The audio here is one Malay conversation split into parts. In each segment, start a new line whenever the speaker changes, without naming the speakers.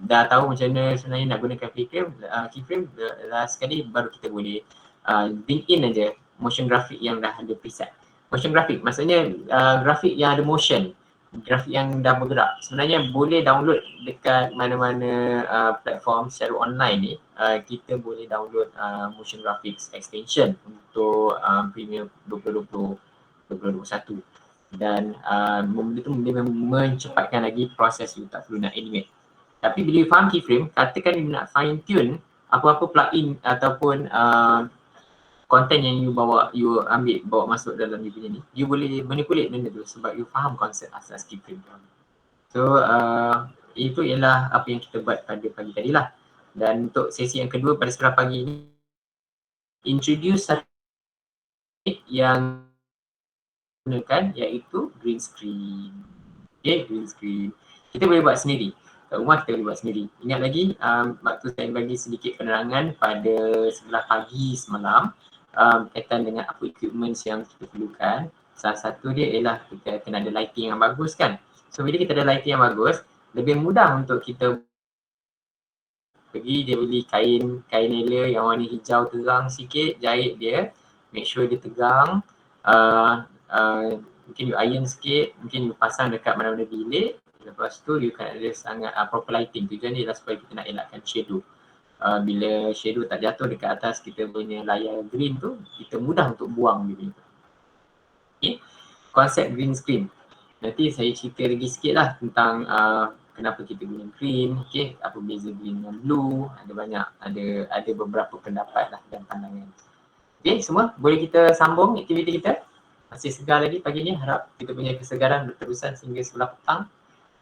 dah tahu macam mana sebenarnya nak gunakan keyframe, last sekali baru kita boleh link in aja motion graphic yang dah ada preset. Motion graphic maksudnya grafik yang ada motion, grafik yang dah bergerak. Sebenarnya boleh download dekat mana-mana platform secara online ni. Kita boleh download motion graphics extension untuk Premiere 2020, 2021 dan benda tu boleh mencepatkan lagi proses you, tak perlu nak animate. Tapi bila you faham keyframe, katakan you nak fine tune apa-apa plugin ataupun content yang you bawa masuk dalam you punya ni, you boleh manipulate benda tu sebab you faham konsep asas keyframe tu. So itu ialah apa yang kita buat pada pagi tadi lah. Dan untuk sesi yang kedua pada sekolah pagi ni, introduce satu yang gunakan iaitu green screen. Okay, green screen. Kita boleh buat sendiri. Kat rumah kita boleh buat sendiri. Ingat lagi waktu saya bagi sedikit penerangan pada sebelah pagi semalam berkaitan dengan apa equipment yang kita perlukan. Salah satu dia ialah kita kena ada lighting yang bagus kan. So bila kita ada lighting yang bagus, lebih mudah untuk kita pergi dia beli kain nela yang warna hijau terang sikit, jahit dia, make sure dia tegang, mungkin you iron sikit, mungkin you pasang dekat mana-mana bilik, lepas tu you kan ada sangat proper lighting. Tujuan ni adalah supaya kita nak elakkan shadow. Bila shadow tak jatuh dekat atas kita punya layar green tu, kita mudah untuk buang dia. Okay. Konsep green screen. Nanti saya cerita lagi sikit lah tentang kenapa kita guna green, okay, apa beza green dengan blue, ada banyak, ada beberapa pendapat lah dan pandangan. Okay, semua boleh kita sambung aktiviti kita. Masih segar lagi pagi ni, harap kita punya kesegaran berterusan sehingga sebelah petang.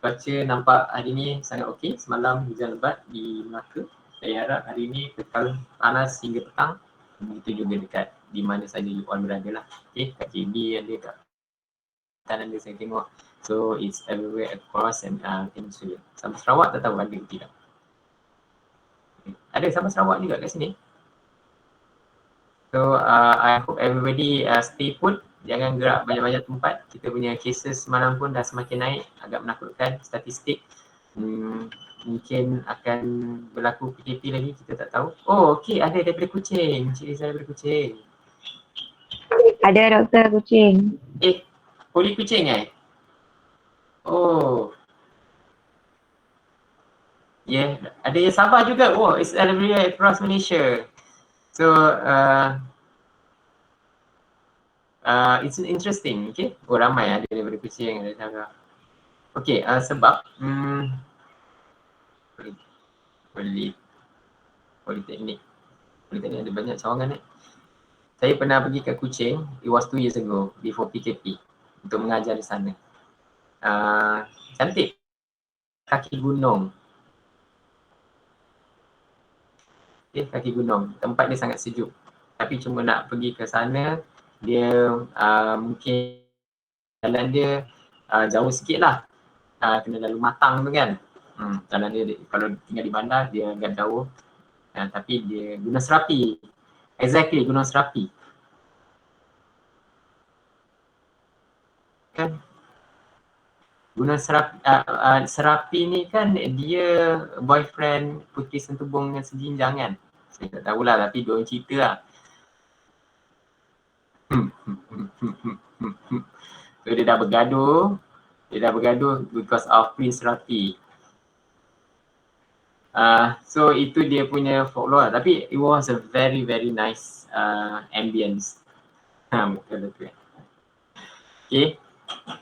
Cuaca nampak hari ni sangat okey, semalam hujan lebat di Melaka. Saya harap hari ni kekal panas hingga petang. Begitu juga dekat di mana saja you all berada lah. Okay, kat JB ada, kat kanan dia saya tengok. So it's everywhere across and Peninsula. Sampai Sarawak tak tahu ada ke tidak. Okay. Ada sampai Sarawak juga kat sini. So I hope everybody stay put. Jangan gerak banyak-banyak tempat. Kita punya cases semalam pun dah semakin naik. Agak menakutkan statistik. Mungkin akan berlaku PKP lagi, kita tak tahu. Oh okey, ada daripada Kuching. Cik Rizal daripada Kuching.
Ada Doktor Kuching.
Poli Kuching Oh. Ya, yeah. Ada yang Sabah juga. Oh, it's everywhere across Malaysia. So, it's interesting, okay? Oh, ramai ada daripada Kuching, ada Sabah. Okay, sebab Politeknik ada banyak cawangan Saya pernah pergi ke Kuching, it was 2 years ago, before PKP, untuk mengajar di sana. Cantik. Kaki gunung. Okay, kaki gunung. Tempat dia sangat sejuk. Tapi cuma nak pergi ke sana, dia mungkin jalan dia jauh sikit lah. Kena lalu Matang tu kan. Jalan dia kalau tinggal di bandar, dia agak jauh. Tapi dia Gunung Serapi. Exactly, Gunung Serapi. Kan? Gunung Serapi, Serapi ni kan dia boyfriend Puteri Sentubong dengan Sejinjang kan. Saya tak tahulah tapi dia orang cerita lah. So dia dah bergaduh because of Prince Serapi. So itu dia punya folklore lah. Tapi it was a very very nice ambience. Betul. Okay.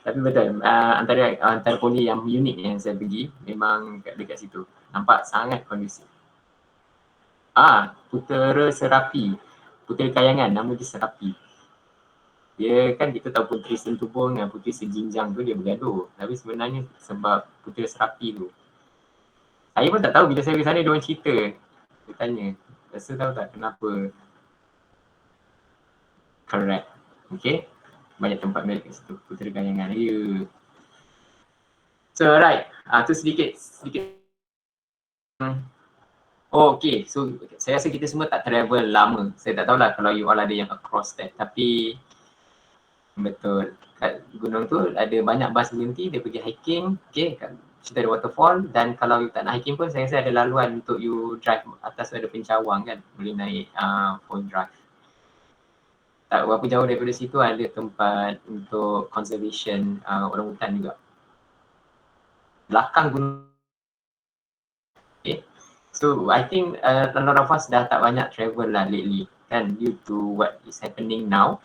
Tapi betul, antara poli yang unik yang saya pergi memang dekat situ. Nampak sangat kondusif. Putera Serapi. Putera Kayangan, nama dia Serapi. Dia kan kita tahu Puteri Sentubong dengan Puteri Sejinjang tu dia bergaduh. Tapi sebenarnya sebab Putera Serapi tu. Saya pun tak tahu, bila saya pergi sana dia orang cerita. Dia tanya, rasa tahu tak kenapa? Correct. Okay. Banyak tempat mereka kat situ, Putera Kayangan. Ya. So right, tu sedikit. Oh okay, so saya rasa kita semua tak travel lama. Saya tak tahulah kalau you all ada yang across that. Tapi betul, kat gunung tu ada banyak bas berhenti, dia pergi hiking. Okay, Situ ada waterfall, dan kalau you tak nak hiking pun saya rasa ada laluan untuk you drive atas tu, ada pencawang kan, boleh naik phone drive. Tak berapa jauh daripada situ ada tempat untuk conservation orang hutan juga. Belakang gunung. Okay. So I think a lot of us dah tak banyak travel lah lately kan, due to what is happening now.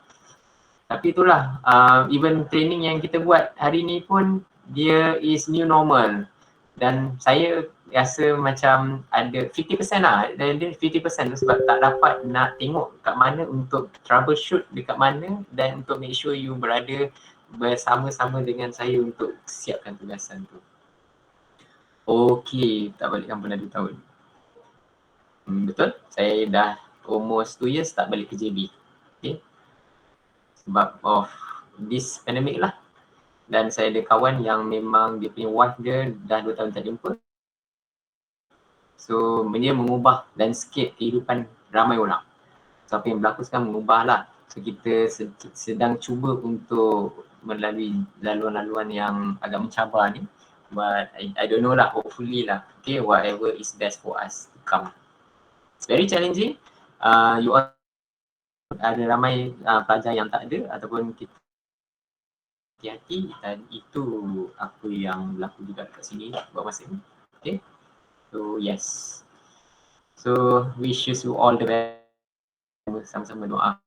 Tapi itulah, even training yang kita buat hari ni pun dia is new normal. Dan saya rasa macam ada 50% lah, dan 50% sebab tak dapat nak tengok kat mana untuk troubleshoot dekat mana, dan untuk make sure you berada bersama-sama dengan saya untuk siapkan tugasan tu. Okay, tak balik kampung dah 2 tahun. Betul, saya dah almost 2 years tak balik ke JB. Okay. Sebab of this pandemic lah. Dan saya ada kawan yang memang dia punya wife dia dah 2 tahun tak jumpa. So dia mengubah landscape kehidupan ramai orang. So apa yang berlaku sekarang mengubah lah. So kita sedang cuba untuk melalui laluan-laluan yang agak mencabar ni. But I don't know lah, hopefully lah. Okay, whatever is best for us to come. It's very challenging. You all ada ramai pelajar yang tak ada ataupun kita hati-hati, dan itu apa yang berlaku juga kat sini buat masa ni. Okay. So yes. So wish you all the best. Sama-sama doa.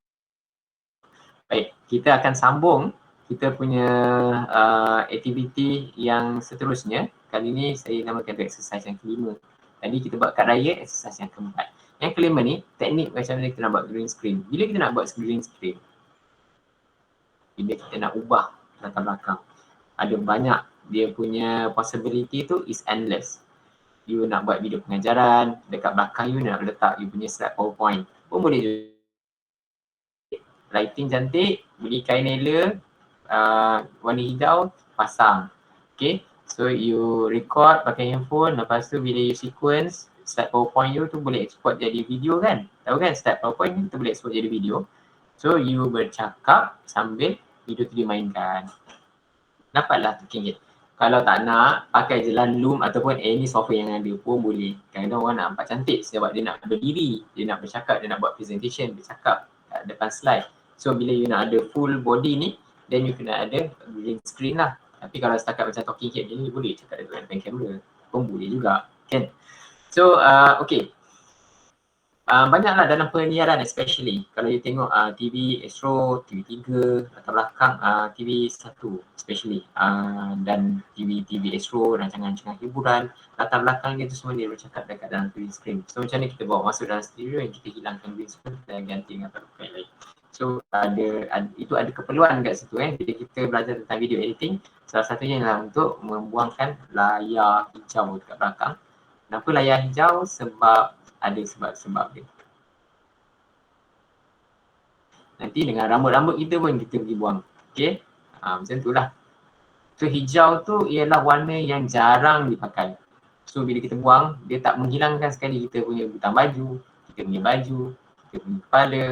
Baik, kita akan sambung kita punya aktiviti yang seterusnya. Kali ni saya namakan exercise yang kelima. Tadi kita buat kad raya, exercise yang keempat. Yang kelima ni, teknik macam mana kita nak buat green screen. Bila kita nak buat green screen? Bila kita nak ubah latar belakang. Ada banyak, dia punya possibility tu is endless. You nak buat video pengajaran, dekat belakang you nak letak you punya slide PowerPoint pun boleh juga. Lighting cantik, beli kain nela warna hijau, pasang. Okay, so you record pakai handphone, lepas tu bila you sequence slide PowerPoint you tu boleh export jadi video kan. Tahu kan slide PowerPoint tu boleh export jadi video. So you bercakap sambil video tu dimainkan. Dapatlah RM2. Kalau tak nak, pakai je lah Loom ataupun any software yang ada pun boleh. Kadang-kadang orang nak nampak cantik sebab dia nak berdiri, dia nak bercakap, dia nak buat presentation, bercakap kat depan slide. So bila you nak ada full body ni, then you kena ada green screen lah. Tapi kalau setakat macam talking head ni boleh cakap depan kamera pun boleh juga kan. So okay. Banyaklah dalam penyiaran especially. Kalau you tengok TV Astro, TV3, latar belakang TV1 especially. Dan TV Astro, rancangan-rancangan hiburan, latar belakang dia tu semua dia bercakap dekat dalam green screen. So macam mana kita bawa masuk dalam studio yang kita hilangkan green screen dan ganti dengan pakai lain. So itu ada keperluan kat situ bila kita belajar tentang video editing. Salah satunya ialah untuk membuangkan layar hijau dekat belakang. Kenapa layar hijau? Sebab ada sebab-sebab dia. Nanti dengan rambut-rambut kita pun kita pergi buang. Okay? Macam tu lah. So hijau tu ialah warna yang jarang dipakai. So bila kita buang, dia tak menghilangkan sekali kita punya butang baju, kita punya baju, kita punya kepala.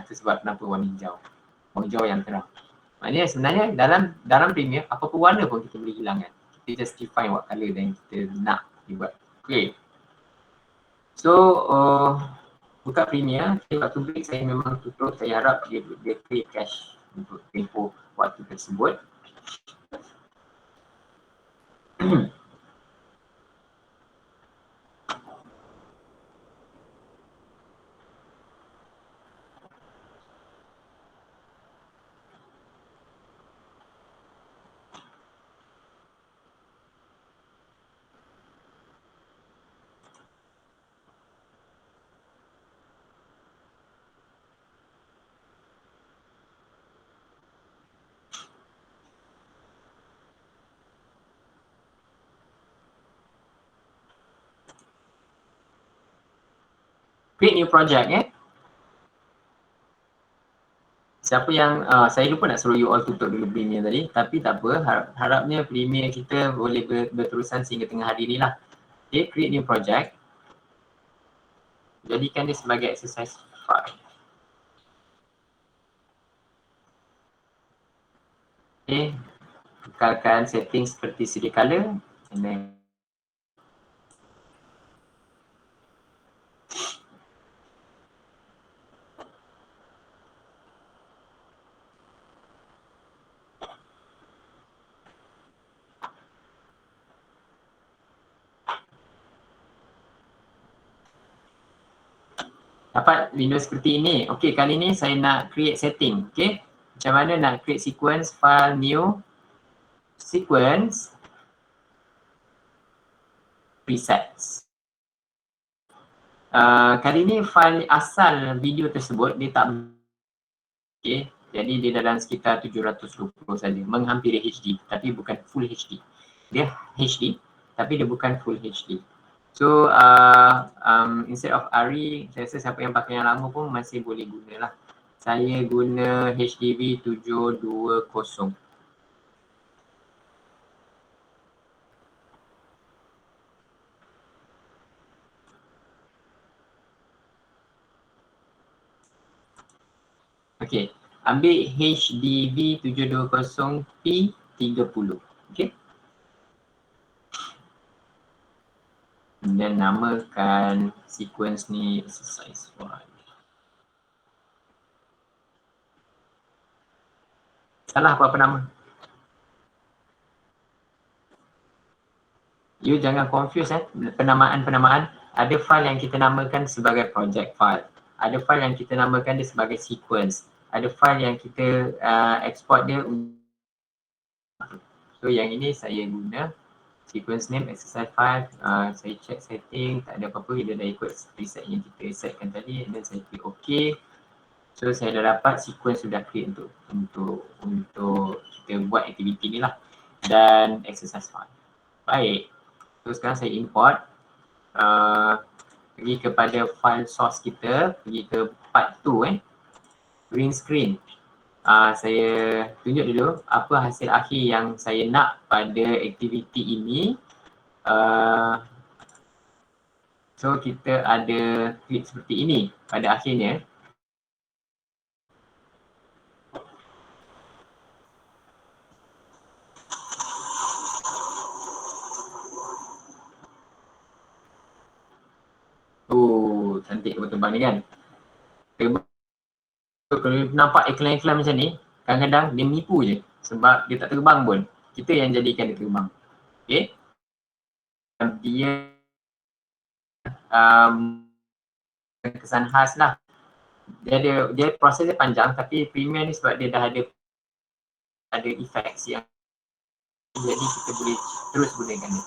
Itu sebab kenapa warna hijau. Warna hijau yang terang. Maknanya sebenarnya dalam Premiere, apa-apa warna pun kita boleh hilangkan. Kita just define what colour dan kita nak dibuat. Okay. So buka Premiere, waktu break saya memang tutup. Saya harap dia clear cache untuk tempoh waktu tersebut. Create new project Siapa yang saya lupa nak suruh you all tutup dulu Premiere tadi, tapi tak apa, harapnya Premiere kita boleh berterusan sehingga tengah hari ni lah. Okay, create new project. Jadikan dia sebagai exercise 5. Okay, tukarkan setting seperti sedia kala. And then dapat window seperti ini. Okey, kali ni saya nak create setting. Okey, macam mana nak create sequence, file new, sequence, presets. Kali ni file asal video tersebut dia tak okey, jadi dia dalam sekitar 720 saja, menghampiri HD tapi bukan full HD. Dia HD tapi dia bukan full HD. So instead of ARRI, saya rasa siapa yang pakai yang lama pun masih boleh guna lah. Saya guna HDV 720. Okey, ambil HDV 720p 30. Okey. Dan namakan sequence ni exercise 1. Salah apa-apa nama. You jangan confuse penamaan-penamaan. Ada file yang kita namakan sebagai project file. Ada file yang kita namakan dia sebagai sequence. Ada file yang kita export dia. So yang ini saya guna sequence name exercise 5. Saya check setting, tak ada apa-apa, dia dah ikut preset yang kita setkan tadi, dan saya klik OK. So saya dah dapat sequence sudah create untuk kita buat aktiviti ni lah, dan exercise 5. Baik, so sekarang saya import, pergi kepada file source kita, pergi ke part 2 green screen. Saya tunjuk dulu apa hasil akhir yang saya nak pada aktiviti ini. So kita ada klip seperti ini pada akhirnya. Oh, cantik terbang ni kan. Kalau nampak iklan-iklan macam ni, kadang-kadang dia menipu je sebab dia tak terbang pun. Kita yang jadikan dia terbang. Okay. Dia kesan khas lah. Dia proses dia panjang, tapi Premiere ni sebab dia dah ada effects yang jadi kita boleh terus gunakan dia.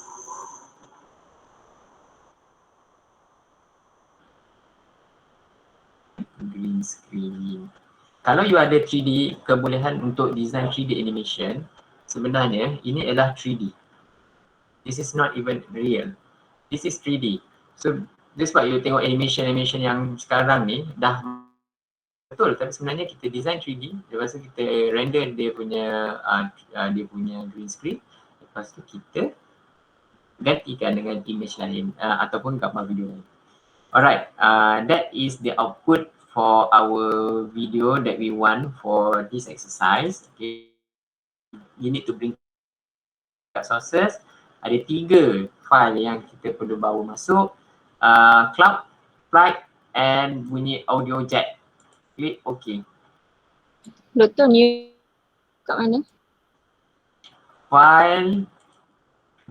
Green screen. Kalau you ada 3D, kebolehan untuk design 3D animation, sebenarnya ini adalah 3D. This is not even real. This is 3D. So, that's why you tengok animation yang sekarang ni dah betul, tapi sebenarnya kita design 3D, lepas tu kita render dia punya green screen, lepas tu kita gantikan dengan image lain ataupun gambar video lain. Alright, that is the output for our video that we want for this exercise. Okay, you need to bring sources. Ada 3 file yang kita perlu bawa masuk, cloud, flight and bunyi audio jack. Klik OK.
Doktor ni kat mana?
File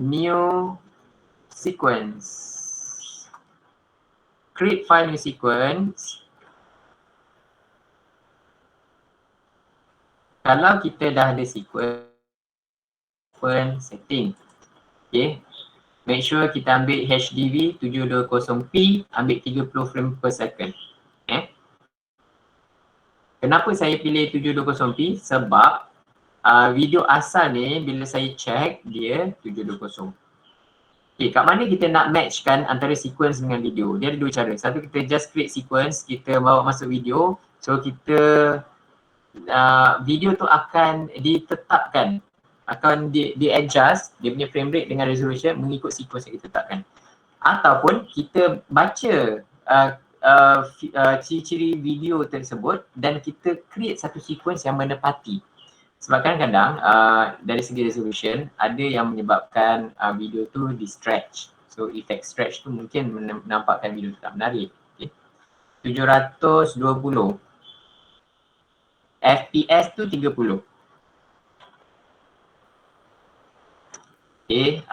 new sequence. Create file new sequence. Kalau kita dah ada sequence setting, okay, make sure kita ambil HDV 720p, ambil 30 frame per second. Kenapa saya pilih 720p? Sebab video asal ni bila saya check dia 720. Okay, kat mana kita nak matchkan antara sequence dengan video? Dia ada 2 cara. Satu, kita just create sequence, kita bawa masuk video. So kita video tu akan ditetapkan, akan di-adjust dia punya frame rate dengan resolution mengikut sequence yang kita tetapkan. Ataupun kita baca ciri-ciri video tersebut dan kita create satu sequence yang menepati. Sebab kadang-kadang dari segi resolution ada yang menyebabkan video tu di stretch. So efek stretch tu mungkin menampakkan video tu tak menarik. Okay. 720 FPS tu 30. Okay,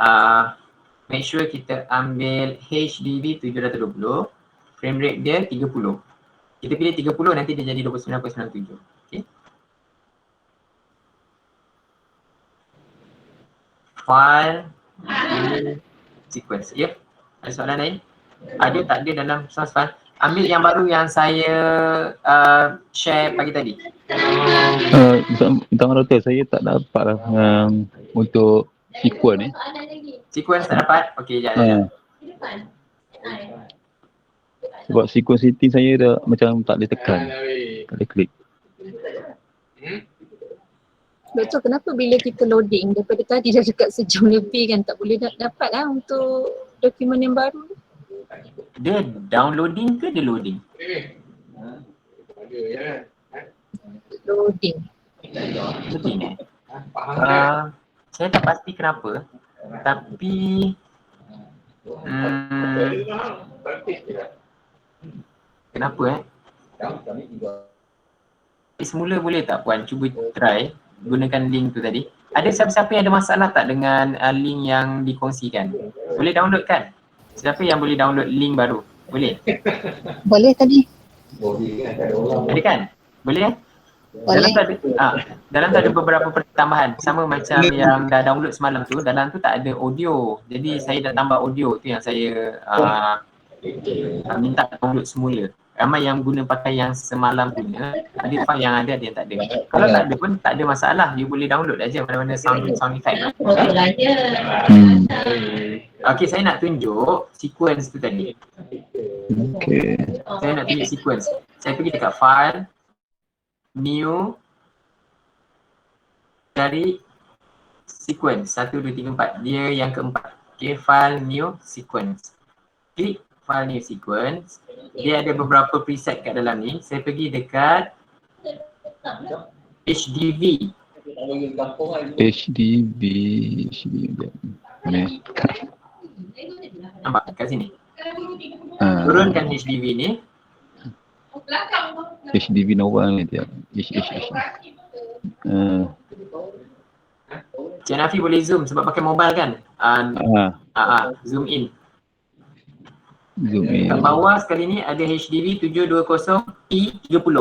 make sure kita ambil HDV 720, frame rate dia 30. Kita pilih 30, nanti dia jadi 29.97. Okay. File, new sequence. Ya, ada soalan lain? Ada tak ada dalam source file? Ambil yang baru yang saya share pagi tadi.
Bintang Doktor, saya tak dapat lah untuk sequence ni.
Sequence tak dapat? Okey, sekejap.
Sebab sequence setting saya dah macam tak boleh tekan. Tak boleh klik.
Doktor, kenapa bila kita loading daripada tadi dah dekat sejam lebih kan tak boleh dapat lah untuk dokumen yang baru ni?
Dia downloading ke dia loading?
Loading.
Loading saya tak pasti kenapa, tapi kenapa semula boleh tak Puan cuba try gunakan link tu tadi. Ada siapa-siapa yang ada masalah tak dengan link yang dikongsikan? Boleh download kan? Siapa yang boleh download link baru? Boleh?
Boleh tadi.
Ada kan? Boleh kan? Dalam tu ada, dalam tu ada beberapa pertambahan. Sama macam yang dah download semalam tu, dalam tu tak ada audio. Jadi saya dah tambah audio tu yang saya minta download semula. Ramai yang guna pakai yang semalam punya, ada file yang ada yang tak ada. Kalau tak ada pun tak ada masalah, you boleh download aja mana-mana sound effect. Okay, saya nak tunjuk sequence tu tadi.
Okay.
Saya nak tunjuk sequence. Saya pergi dekat file, new, cari sequence 1, 2, 3, 4. Dia yang keempat. Okay, file new sequence. Klik file new sequence. Dia ada beberapa preset kat dalam ni. Saya pergi dekat HDV.
HDV.
Nampak kat sini. Turunkan HDV ni.
HDV Nova ni dia.
Cik Nafi boleh zoom sebab pakai mobile kan? Zoom in.
Zoom in.
Kat bawah sekali ni ada HDV 720p30.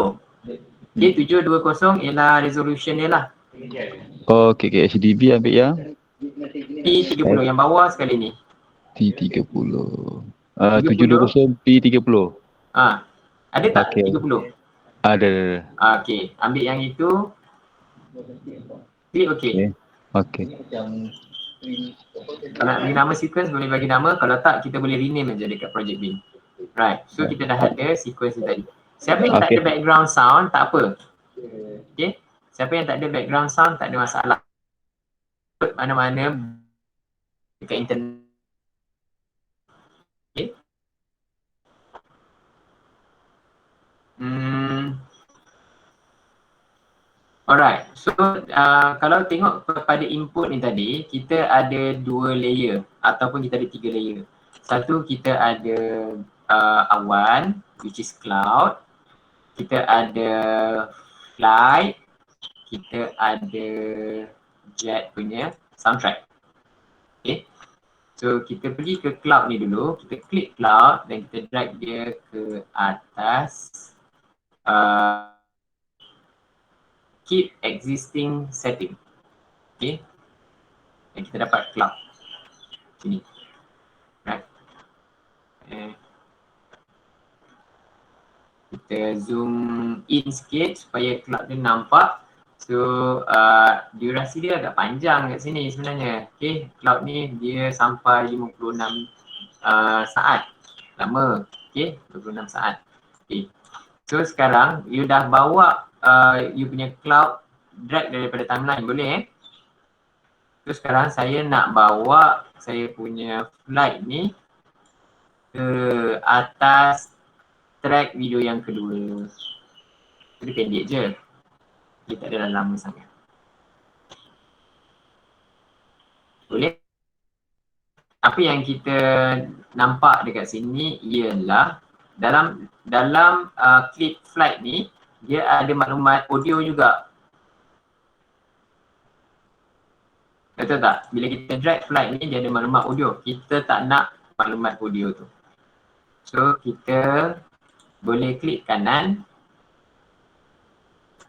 Okay, 720 ialah resolution dia lah.
Okay, HDV ambil yang
P30 yang bawah sekali ni.
T30. 720 P30.
Ada tak
okay.
30?
Ada.
Okay, ambil yang itu. Klik okay.
Okay.
Kalau nak bagi nama sequence boleh bagi nama, kalau tak kita boleh rename je dekat project bin. Right, so kita dah ada sequence tu tadi. Siapa yang tak ada background sound tak apa. Okay, siapa yang tak ada background sound tak ada masalah. Mana-mana dekat internet. Okay. Alright, so kalau tengok kepada input ni tadi, kita ada 2 layer ataupun kita ada 3 layer. Satu, kita ada awan, which is cloud. Kita ada flight. Kita ada jet punya soundtrack. Okay, so kita pergi ke cloud ni dulu. Kita klik cloud dan kita drag dia ke atas. Keep existing setting. Okay. Dan kita dapat cloud. Sini. Right. Kita zoom in sikit supaya cloud dia nampak. So durasi dia agak panjang kat sini sebenarnya. Okay. Cloud ni dia sampai 56 saat. Lama. Okay. 26 saat. Okay. So sekarang you dah bawa you punya cloud drag daripada timeline, boleh So sekarang saya nak bawa saya punya flight ni ke atas track video yang kedua. Jadi pendek je. Dia tak ada lama sangat. Boleh? Apa yang kita nampak dekat sini ialah dalam clip flight ni dia ada maklumat audio juga. Betul tak? Bila kita drag flight ni dia ada maklumat audio. Kita tak nak maklumat audio tu. So kita boleh klik kanan.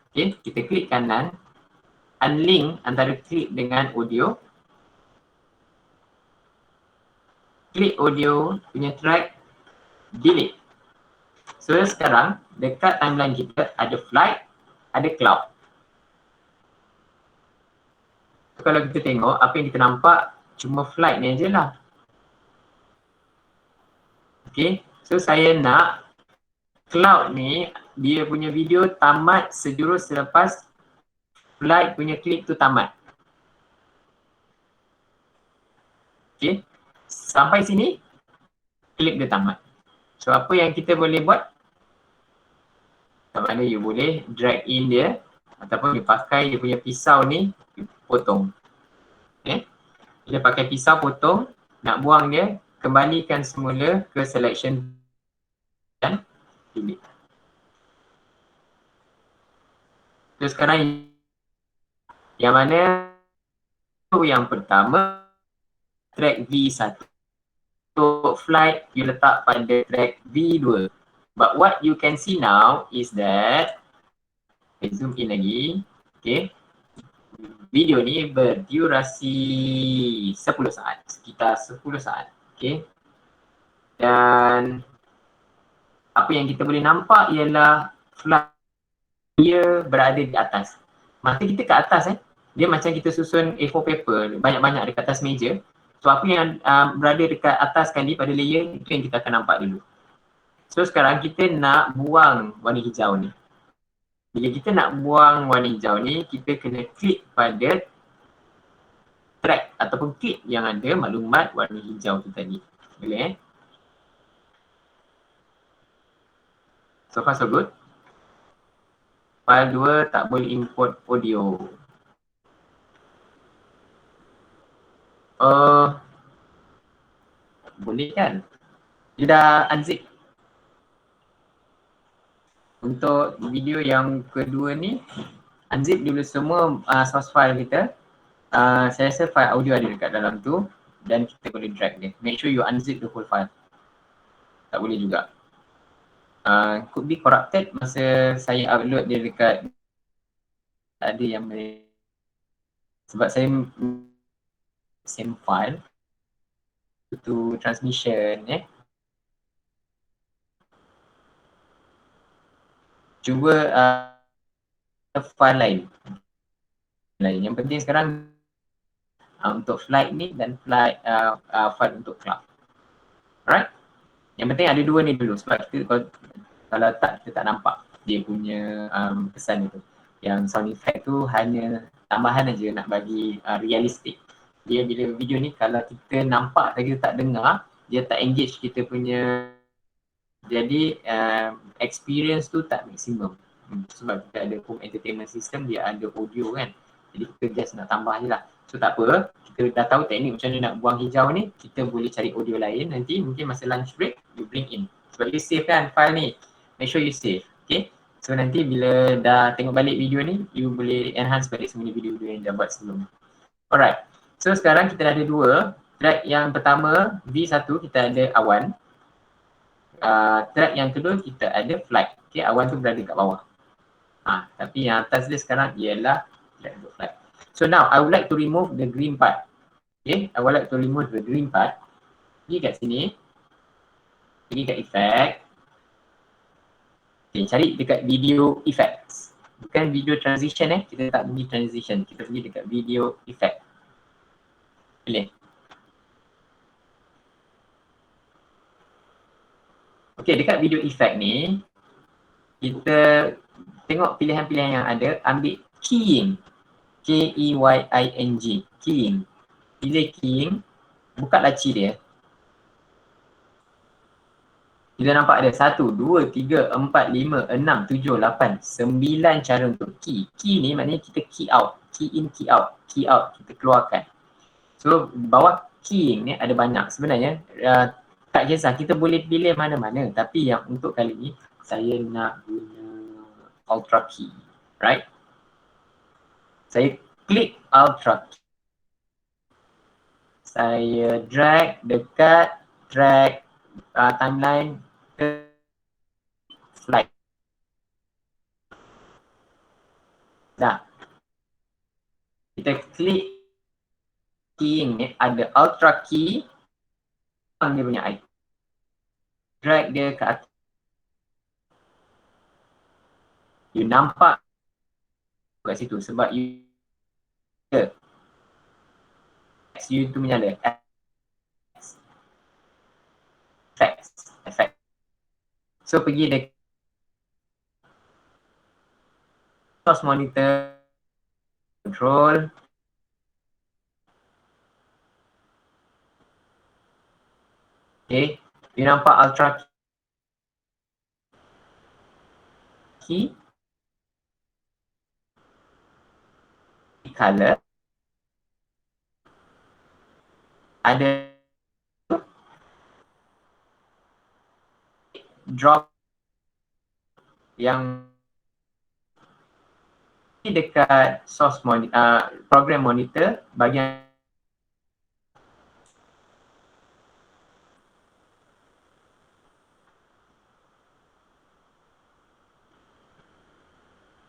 Okay, kita klik kanan. Unlink antara klip dengan audio. Klik audio punya track. Delete. So sekarang dekat timeline kita ada flight, ada cloud. So, kalau kita tengok apa yang kita nampak cuma flight ni je lah. Okay, so saya nak cloud ni dia punya video tamat sejurus selepas flight punya klip tu tamat. Okay, sampai sini klip dia tamat. So apa yang kita boleh buat? Sama ada you boleh drag in dia ataupun you pakai dia punya pisau ni potong. Okay, bila pakai pisau potong, nak buang dia, kembalikan semula ke selection dan delete. So sekarang yang mana yang pertama track V1. Untuk flight you letak pada track V2. But what you can see now is that, okay, zoom in lagi. Okay, video ni berdurasi 10 saat, sekitar 10 saat. Okay, dan apa yang kita boleh nampak ialah flight dia berada di atas. Mata kita ke atas dia macam kita susun A4 paper banyak-banyak dekat atas meja. So apa yang berada dekat atas sekali pada layer itu yang kita akan nampak dulu. So sekarang kita nak buang warna hijau ni. Bila kita nak buang warna hijau ni, kita kena klik pada track ataupun klip yang ada maklumat warna hijau tu tadi. Boleh So far so good. File 2 tak boleh import audio. Boleh kan? Dia dah unzip. Untuk video yang kedua ni, unzip dulu semua source file kita. Saya rasa file audio ada dekat dalam tu dan kita boleh drag dia. Make sure you unzip the whole file. Tak boleh juga. Could be corrupted masa saya upload dia dekat ada yang sebab saya same file to transmission cuba file lain. Yang penting sekarang untuk flight ni dan flight file untuk cloud. Alright. Yang penting ada dua ni dulu sebab kita kalau tak kita tak nampak dia punya kesan itu. Yang sound effect tu hanya tambahan aja nak bagi realistik. Dia bila video ni kalau kita nampak tapi kita tak dengar, dia tak engage kita punya, jadi experience tu tak maksimum. Sebab kita ada home entertainment system, dia ada audio kan. Jadi kita just nak tambah je lah. So tak apa, kita dah tahu teknik macam mana nak buang hijau ni, kita boleh cari audio lain nanti mungkin masa lunch break you bring in. Sebab you save kan file ni, make sure you save. Okay, so nanti bila dah tengok balik video ni, you boleh enhance balik semua video-video yang dah buat sebelum ni. Alright, so sekarang kita dah ada dua. Track yang pertama V1 kita ada awan. Track yang kedua kita ada flight. Okay, awan tu berada kat bawah. Tapi yang atas dia sekarang ialah track untuk flight. So now I would like to remove the green part. Okay, I would like to remove the green part. Pergi kat sini. Pergi kat effect. Okay, cari dekat video effects. Bukan video transition kita tak pergi transition. Kita pergi dekat video effect. Boleh. Okay, dekat video effect ni kita tengok pilihan-pilihan yang ada, ambil keying. K-E-Y-I-N-G, keying. Pilih keying, buka laci dia. Kita nampak ada 1, 2, 3, 4, 5, 6, 7, 8, 9 cara untuk key. Key ni maknanya kita key out, key in, key out, kita keluarkan. So bawah keying ni ada banyak sebenarnya. Tak kisah, kita boleh pilih mana-mana, tapi yang untuk kali ni saya nak guna Ultra Key, right? Saya klik Ultra Key, saya drag dekat timeline ke slide. Dah. Kita klik keying ni, ada Ultra Key, dia punya icon. Drag dia ke atas. You nampak kat situ sebab you tu menyala. Effect. So pergi dekat source monitor, control, okay, you nampak Ultra Key, color, ada drop yang dekat source monitor, program monitor bagian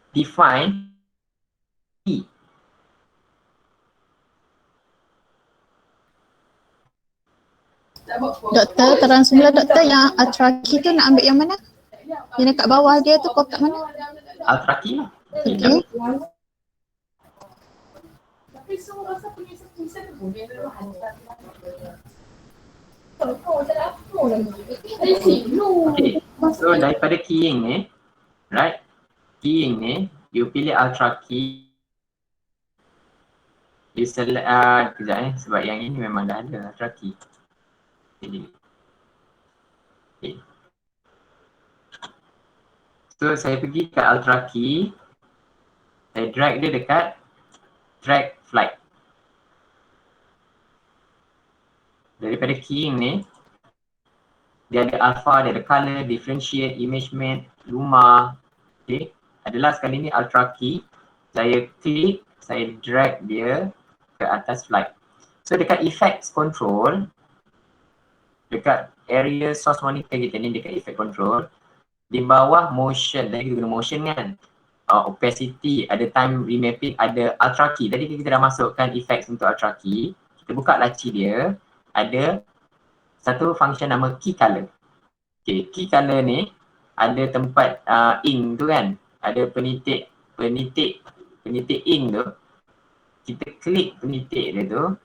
define key.
Doktor, terang semula doktor, yang Ultra Key tu nak ambil yang mana? Yang dekat bawah dia tu kotak mana?
Ultra Key lah.
Okay.
Okay, so daripada keying ni, right? Keying ni, you pilih Ultra Key. You select, kejap sebab yang ini memang dah ada Ultra Key. Okay. So saya pergi ke Ultra Key, saya drag dia dekat drag flight. Daripada keying ni, dia ada alpha, dia ada color, differentiate, image mate, luma. Okay, adalah sekali ni Ultra Key. Saya klik, saya drag dia ke atas flight. So dekat effects control, dekat area source monitor kita ni, dekat effect control, di bawah motion, tadi kita guna motion kan, opacity, ada time remapping, ada Ultra Key. Tadi kita dah masukkan effects untuk Ultra Key. Kita buka laci dia, ada satu function nama key color. Okay, key color ni ada tempat ink tu kan, ada penitik ink tu. Kita klik penitik dia tu,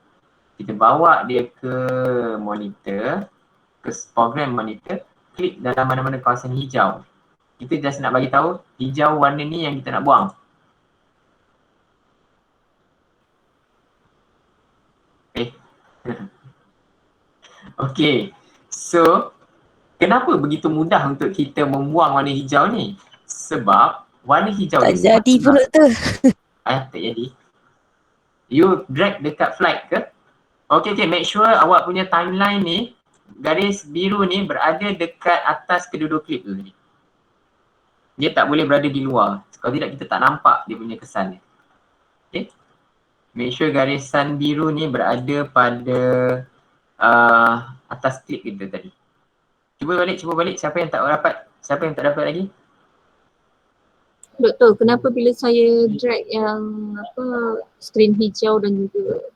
kita bawa dia ke monitor, ke program monitor, klik dalam mana-mana kawasan hijau. Kita just nak bagi tahu hijau warna ni yang kita nak buang. Okay, so kenapa begitu mudah untuk kita membuang warna hijau ni? Sebab warna hijau
Tak
ni
jadi pun doktor.
tak jadi. You drag dekat flight ke? Okay, make sure awak punya timeline ni, garis biru ni berada dekat atas kedua-dua klip tu ni. Dia tak boleh berada di luar. Kalau tidak kita tak nampak dia punya kesan ni. Okay. Make sure garisan biru ni berada pada atas klip kita tadi. Cuba balik. Siapa yang tak dapat lagi?
Doktor, kenapa bila saya drag yang skrin hijau dan juga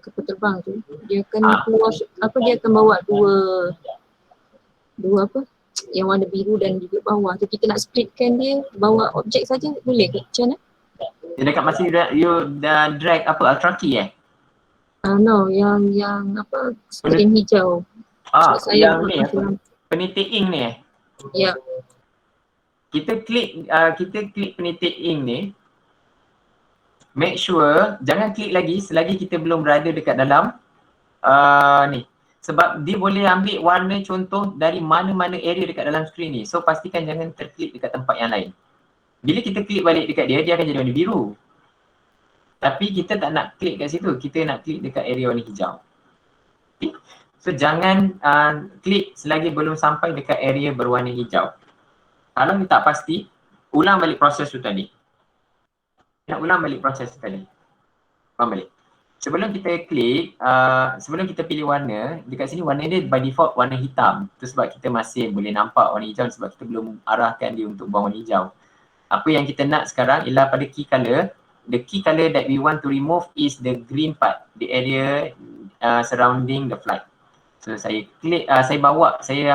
kapal terbang tu, dia akan keluar, dia akan bawa dua yang warna biru dan juga bawah tu, kita nak splitkan dia, bawa objek saja boleh ke? Macam mana?
Dekat masa you dah drag Ultra Key
No, yang skrin hijau.
Yang ni penitik ink ni
Ya.
Kita klik penitik ink ni. Make sure jangan klik lagi selagi kita belum berada dekat dalam ni. Sebab dia boleh ambil warna contoh dari mana-mana area dekat dalam skrin ni. So pastikan jangan terklik dekat tempat yang lain. Bila kita klik balik dekat dia, dia akan jadi warna biru. Tapi kita tak nak klik kat situ, kita nak klik dekat area warna hijau. Okay. So jangan klik selagi belum sampai dekat area berwarna hijau. Kalau ni tak pasti, ulang balik proses tu tadi. Nak ulang balik proses tu tadi. Ulang balik. Sebelum kita klik, sebelum kita pilih warna, dekat sini warna dia by default warna hitam. Itu sebab kita masih boleh nampak warna hijau sebab kita belum arahkan dia untuk buang warna hijau. Apa yang kita nak sekarang ialah pada key color, the key color that we want to remove is the green part, the area surrounding the flight. So saya klik, saya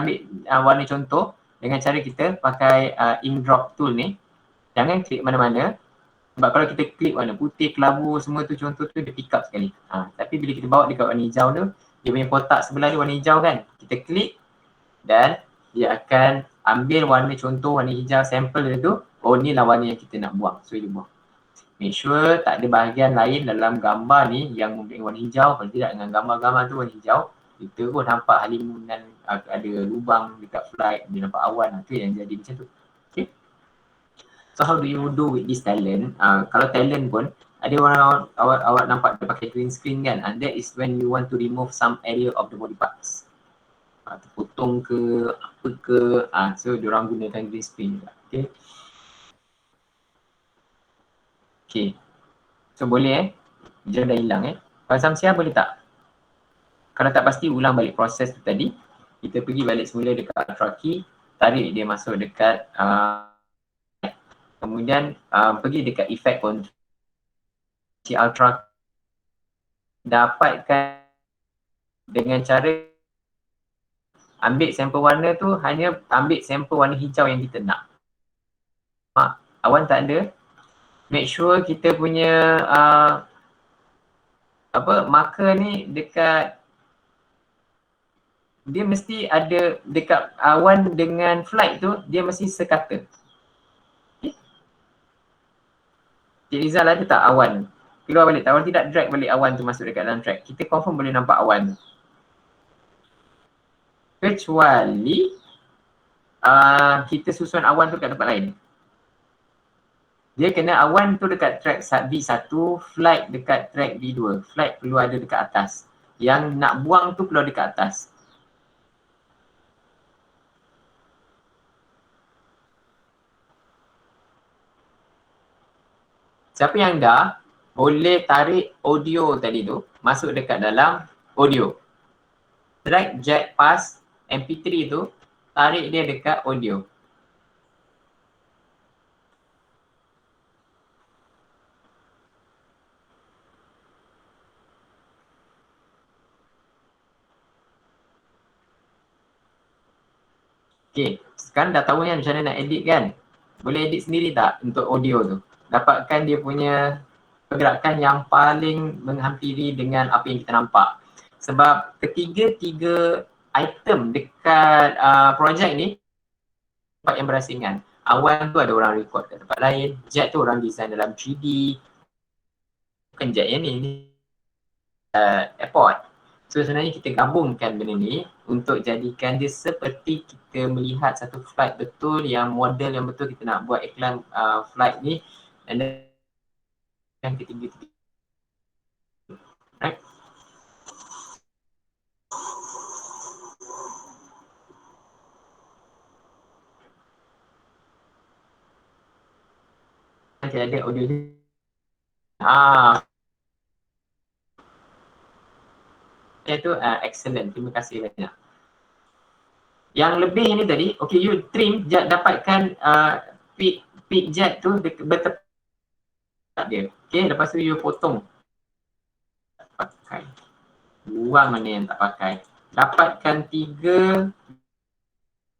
ambil warna contoh dengan cara kita pakai ink drop tool ni. Jangan klik mana-mana. Sebab kalau kita klik warna putih, kelabu, semua tu contoh tu dia pick up sekali. Tapi bila kita bawa dekat warna hijau tu, dia punya kotak sebelah ni warna hijau kan. Kita klik dan dia akan ambil warna contoh warna hijau sampel dia tu. Oh ni lah warna yang kita nak buang. So dia buang. Make sure tak ada bahagian lain dalam gambar ni yang mempunyai warna hijau. Kalau tidak dengan gambar-gambar tu warna hijau, kita pun nampak halimunan, ada lubang dekat flight, dia nampak awan. Tu yang jadi macam tu. Okay. So how do you do with this talent? Kalau talent pun, ada orang awak nampak dia pakai green screen kan. And that is when you want to remove some area of the body parts. Terpotong ke, apa ke. So diorang gunakan green screen juga. Okay. Okay. So boleh hijau dah hilang Kalau Samsia boleh tak? Kalau tak pasti ulang balik proses tu tadi. Kita pergi balik semula dekat Ultra Key. Tarik dia masuk dekat kemudian pergi dekat effect control. Si Ultra dapatkan dengan cara ambil sampel warna tu, hanya ambil sampel warna hijau yang kita nak. Awan tak ada. Make sure kita punya marker ni dekat, dia mesti ada dekat awan dengan flight tu, dia mesti sekata. Okay. Cik Rizal ada tak awan? Keluar balik, kalau tidak drag balik awan tu masuk dekat dalam track. Kita confirm boleh nampak awan tu. Kecuali kita susun awan tu kat tempat lain. Dia kena awan tu dekat track B1, flight dekat track B2. Flight perlu ada dekat atas. Yang nak buang tu perlu ada dekat atas. Siapa yang dah, boleh tarik audio tadi tu masuk dekat dalam audio. Drag jack pass MP3 tu, tarik dia dekat audio. Okay, sekarang dah tahu kan macam mana nak edit kan? Boleh edit sendiri tak untuk audio tu? Dapatkan dia punya pergerakan yang paling menghampiri dengan apa yang kita nampak. Sebab ketiga-tiga item dekat projek ni tempat yang berasingan. Awan tu ada orang record kat tempat lain, jet tu orang design dalam 3D. Bukan jet yang ni, airport. So sebenarnya kita gabungkan benda ni untuk jadikan dia seperti kita melihat satu flight betul, yang model yang betul kita nak buat iklan flight ni. And then yang ketiga. Right? Nanti ada audio ni. Itu excellent. Terima kasih banyak. Yang lebih ini tadi, okay, you trim, dapatkan peak jet tu bertepat dia. Okay, lepas tu you potong. Tak pakai. Buang mana yang tak pakai. Dapatkan 3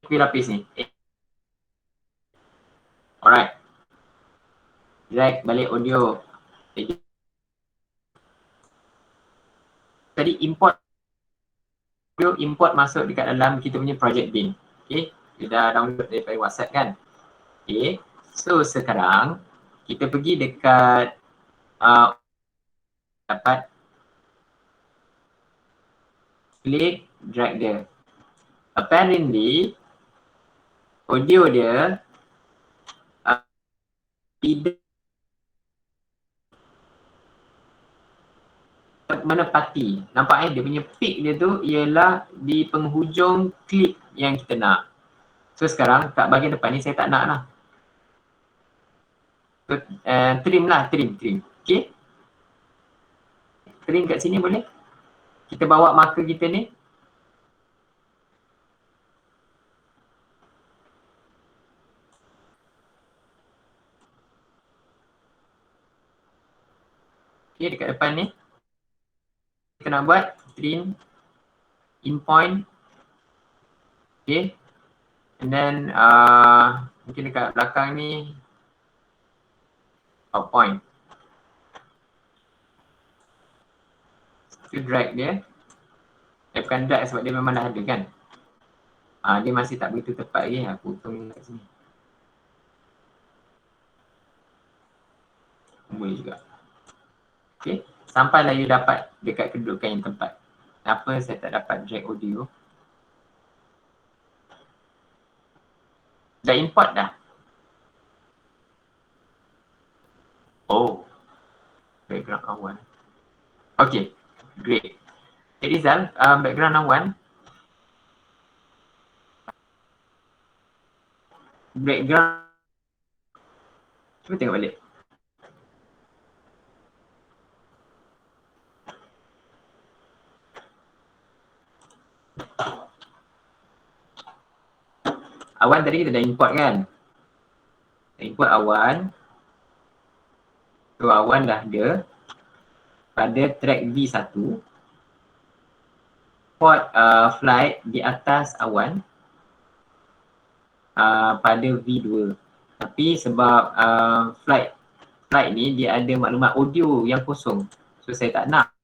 kuih lapis ni. Alright. Drag balik audio. Tadi import masuk dekat dalam kita punya project bin. Okay, kita dah download daripada WhatsApp kan. Okay, so sekarang kita pergi dekat dapat klik drag dia. Apparently audio dia tidak menepati. Nampak dia punya peak dia tu ialah di penghujung klip yang kita nak. So sekarang kat bahagian depan ni saya tak nak lah. So, trim lah, trim. Okay. Trim kat sini boleh? Kita bawa marker kita ni. Okay, dekat depan ni. Kita nak buat trim in point. Okay. And then mungkin dekat belakang ni point. Kita drag dia. Saya bukan drag sebab dia memang dah ada kan. Dia masih tak begitu tepat lagi. Aku potong kat sini. Boleh juga. Okay. Sampailah you dapat dekat kedudukan yang tepat. Kenapa saya tak dapat drag audio? Dah import dah. Oh. Background awan. Okay. Great. Okay, Rizal, background awan. Background. Cuba tengok balik. Awan tadi kita dah import kan? Kita import awan. So awan dah ada pada track V1. Port flight di atas awan pada V2. Tapi sebab flight ni dia ada maklumat audio yang kosong. So saya tak nak.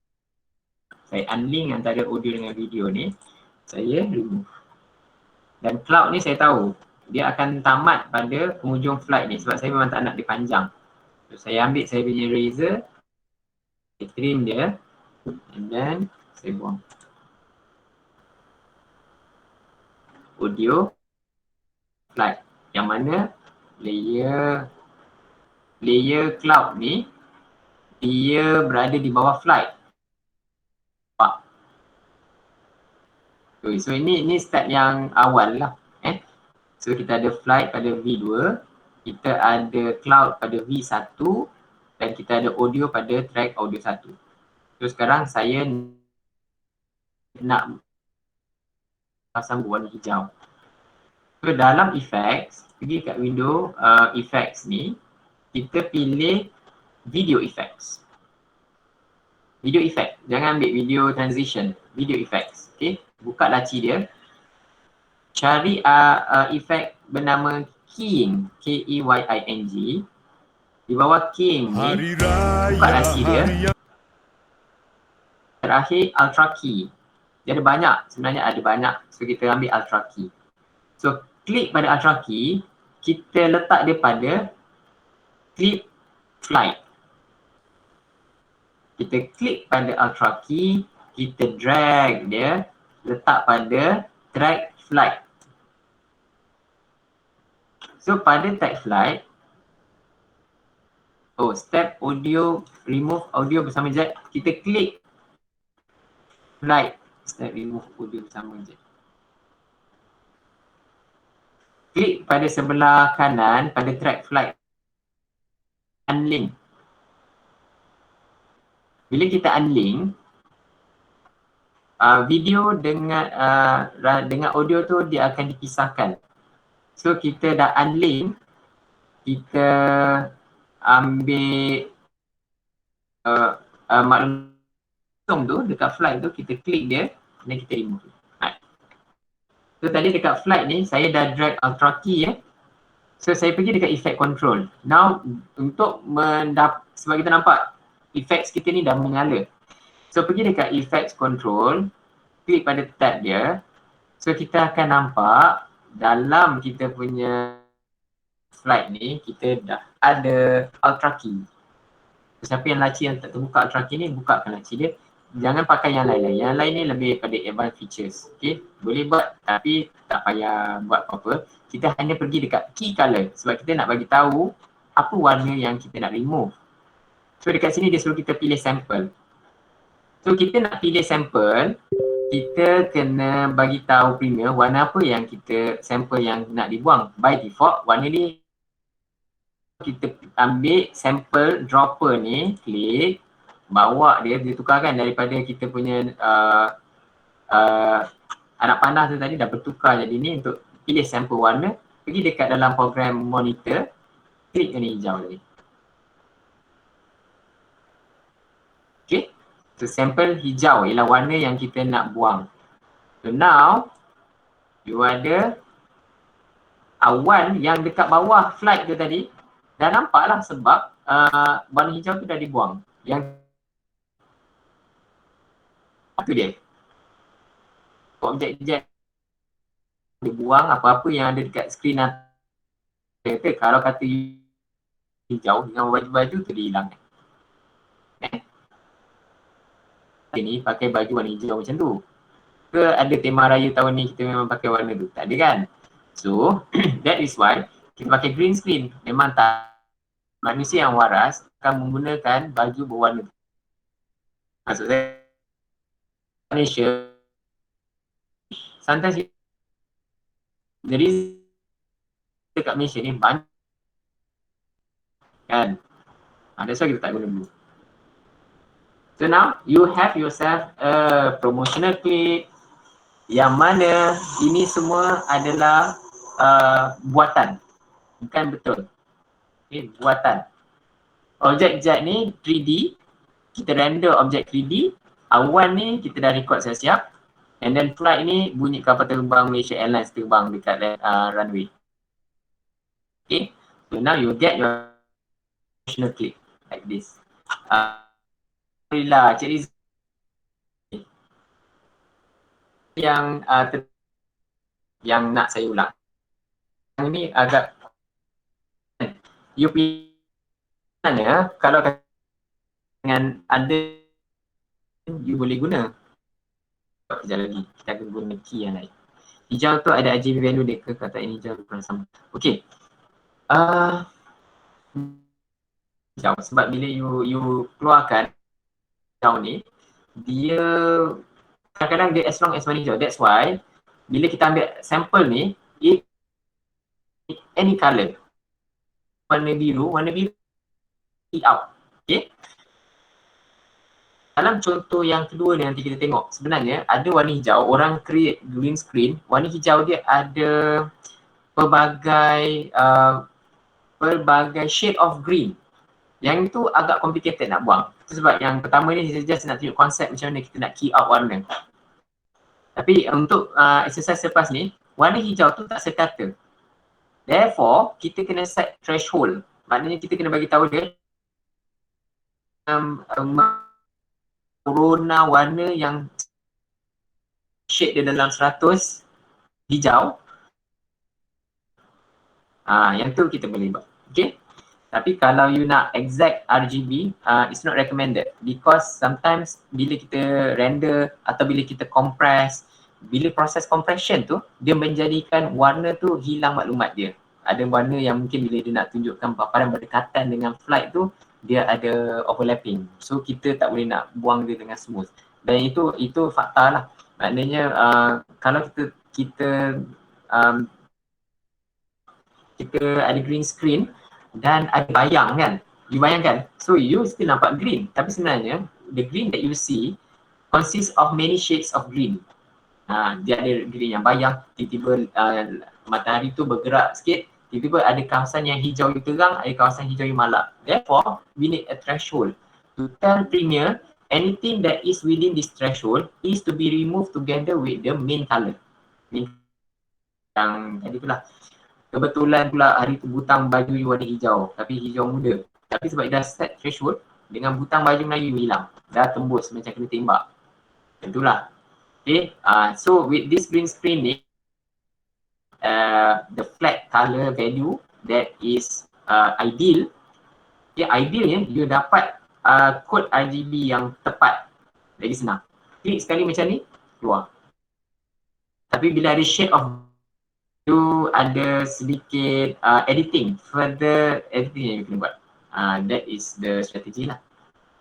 Saya unlink antara audio dengan video ni. Saya remove. Dan cloud ni saya tahu dia akan tamat pada penghujung flight ni sebab saya memang tak nak dia panjang. So saya ambil saya punya razor, saya trim dia and then saya buang. Audio flight yang mana layer cloud ni dia berada di bawah flight. So ini step yang awal lah. So kita ada flight pada V2, kita ada cloud pada V1 dan kita ada audio pada track audio 1. So sekarang saya nak pasang berwarna hijau. So dalam effects, pergi kat window effects ni, kita pilih video effects. Video effect, jangan ambil video transition, video effects. Okay, buka laci dia. Cari efek bernama keying, K-E-Y-I-N-G. Di bawah keying ni, buka laci dia. Terakhir ultra key. Dia ada banyak, sebenarnya ada banyak. So kita ambil ultra key. So klik pada ultra key, kita letak dia pada clip flight. Kita klik pada ultra key, kita drag dia, letak pada track flight. So pada track flight, step audio, remove audio bersama jet, kita klik flight, step remove audio bersama jet. Klik pada sebelah kanan pada track flight, unlink. Bila kita unlink, video dengan audio tu dia akan dipisahkan. So kita dah unlink, kita ambil maklumat tu dekat flight tu, kita klik dia dan kita remove. So tadi dekat flight ni saya dah drag ultra key ya. So saya pergi dekat effect control. Now untuk sebab kita nampak effects kita ni dah menyala. So pergi dekat effects control, klik pada tab dia. So kita akan nampak dalam kita punya flight ni kita dah ada ultra key. Siapa yang laci yang tak terbuka ultra key ni, bukakan laci dia. Jangan pakai yang lain. Yang lain ni lebih pada advanced features. Okay, boleh buat tapi tak payah buat apa-apa. Kita hanya pergi dekat key color sebab kita nak bagi tahu apa warna yang kita nak remove. So dekat sini dia suruh kita pilih sample. So kita nak pilih sampel, kita kena bagi tahu Premier warna apa yang kita sampel yang nak dibuang. By default warna ni kita ambil sampel dropper ni, klik, bawa dia tukarkan daripada kita punya anak panah tu tadi dah bertukar jadi ni untuk pilih sampel warna, pergi dekat dalam program monitor, klik yang hijau tadi. Okay, so sampel hijau ialah warna yang kita nak buang. So now you ada awan yang dekat bawah flight tu tadi dah nampak lah sebab warna hijau tu dah dibuang. Yang itu dia. Objek-objek dibuang, apa-apa yang ada dekat skrin kata, kalau kata hijau dengan baju-baju tu dihilang. Ini pakai baju warna hijau macam tu. Ke ada tema raya tahun ni kita memang pakai warna tu? Tak ada kan? So that is why kita pakai green screen. Memang tak, manusia yang waras akan menggunakan baju berwarna tu. Maksudnya Malaysia sometimes jadi dekat Malaysia ni banyak kan, that's why kita tak guna blue. So now you have yourself a promotional clip yang mana ini semua adalah buatan, bukan betul. Okay, buatan. Objek jet ni 3D, kita render objek 3D, awan ni kita dah record siap-siap, and then flight ni bunyi kapal terbang Malaysia Airlines terbang dekat runway. Okay, so now you get your promotional clip like this. Alhamdulillah, Cik Riz yang yang nak saya ulang. Yang ini agak you pilih mana kalau dengan ada you boleh guna. Sekejap lagi kita akan guna key yang lain. Hijau tu ada RGB value dia ke kata ini hijau bukan sama. Okey. Hijau sebab bila you keluarkan hijau ni dia kadang-kadang dia as long as warna hijau. That's why bila kita ambil sampel ni any color. Warna biru out. Okay. Dalam contoh yang kedua ni nanti kita tengok, sebenarnya ada warna hijau, orang create green screen, warna hijau dia ada pelbagai shade of green. Yang itu agak complicated nak buang. Itu sebab yang pertama ni kita just nak tunjuk konsep macam mana kita nak key out warna. Tapi untuk exercise lepas ni, warna hijau tu tak sekata. Therefore, kita kena set threshold. Maknanya kita kena bagi tahu dia corona warna yang shade dia dalam 100 hijau. Yang tu kita boleh buat. Okay. Tapi kalau you nak exact RGB, it's not recommended because sometimes bila kita render atau bila kita compress, bila proses compression tu, dia menjadikan warna tu hilang maklumat dia. Ada warna yang mungkin bila dia nak tunjukkan paparan berdekatan dengan flight tu, dia ada overlapping. So kita tak boleh nak buang dia dengan smooth. Dan itu fakta lah. Maknanya kalau kita ada green screen dan ada bayang kan. You bayangkan, so you still nampak green. Tapi sebenarnya the green that you see consists of many shades of green. Dia ada green yang bayang, tiba-tiba matahari tu bergerak sikit, tiba-tiba ada kawasan yang hijau yang terang, ada kawasan hijau yang malap. Therefore, we need a threshold to tell Premier anything that is within this threshold is to be removed together with the main color. Yang tadi pula, kebetulan pula hari tu butang baju you warna hijau, tapi hijau muda. Tapi sebab dah set threshold, dengan butang baju Melayu hilang. Dah tembus macam kena tembak. Itulah. Okay, so with this green screen ni, the flat color value that is ideal. Okay, idealnya you dapat kod RGB yang tepat. Lagi senang. Klik sekali macam ni, keluar. Tapi bila ada shade of you ada sedikit further editing yang you kena buat. That is the strategy lah.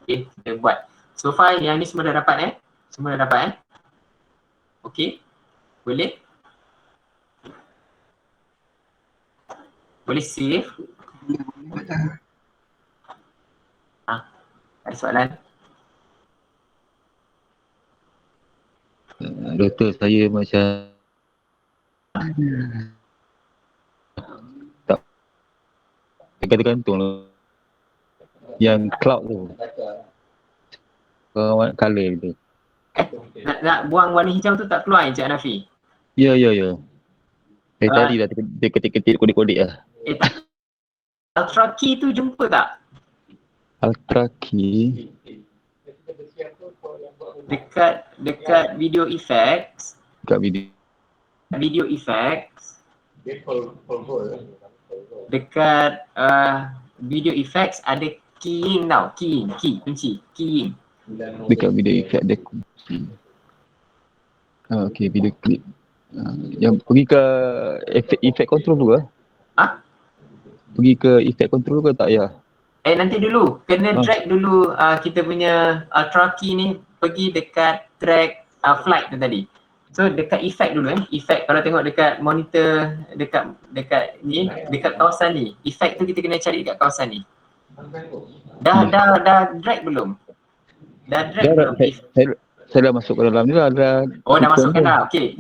Okay, kita buat. So far yang ni semua dah dapat Semua dah dapat Okey. Boleh? Boleh save? Ada soalan?
Doktor, saya macam tak tergantung lah. Yang cloud tu. Color tu.
Nak buang warna hijau tu tak keluar Encik Hanafi?
Ya. Tadi dah dia ketik-ketik kodik-kodik lah.
Tak. Ultra key tu jumpa tak?
Ultra key.
Dekat video effects.
Kat video.
Video effects. Dekat video effects ada keying tau. Kunci. Keying.
Dekat video effect dia kunci. Okay, video clip. Yang pergi ke effect control tu ke? Pergi ke effect control ke tak ya?
Nanti dulu. Kena drag dulu kita punya ultra key ni pergi dekat track flight tu tadi. So dekat effect dulu Effect kalau tengok dekat monitor dekat ni, dekat kawasan ni. Effect tu kita kena cari dekat kawasan ni. Dah drag belum? Dah drag belum?
Saya dah masuk ke dalam ni lah. Dah
masukkan dah. Okey.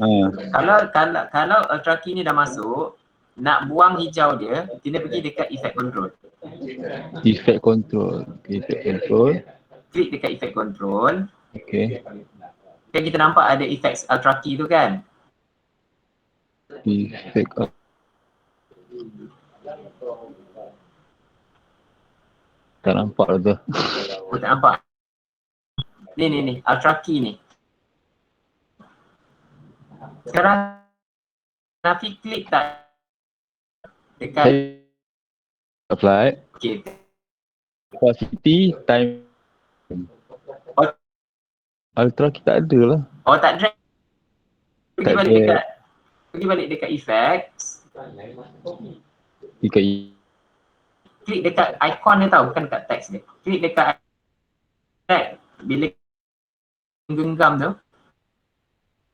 Kalau ultra key ni dah masuk, nak buang hijau dia, kena pergi dekat effect control.
Effect control. Effect control.
Klik dekat effect control.
Okay.
Kan kita nampak ada effects ultra key tu kan?
Effect. Tak nampak lah tu.
Tak nampak? Ni ultra key ni. Sekarang Nafi klik tak dekat
apply.
Okay.
Capacity, time. Ultra kita ada lah.
Tak drag. Pergi balik dekat effects. Klik dekat icon dia tau, bukan dekat teks dia. Klik dekat track. Bila genggam tu,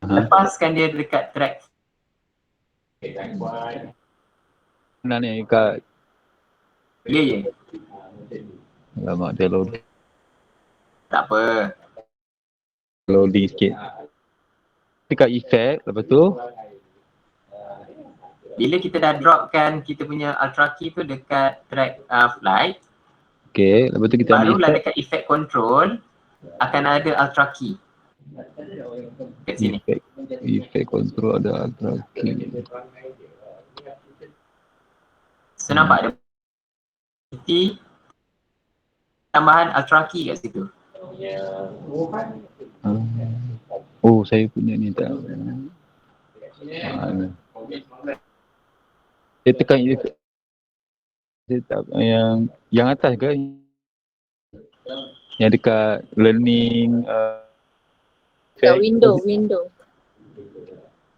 lepaskan dia dekat track.
Mana ni kat?
Ya.
Alamak, dia load.
Tak apa.
Loading sikit. Dekat effect, lepas tu
bila kita dah dropkan kita punya ultra key tu dekat track flight.
Okay, lepas tu kita
barulah dekat effect control akan ada ultra key. Kat sini.
Effect control ada ultra key.
So nampak ada tambahan ultra key kat situ.
Oh, saya punya ni tak. Saya tekan effect. Saya tak, yang atas ke? Yang dekat learning
Dekat window.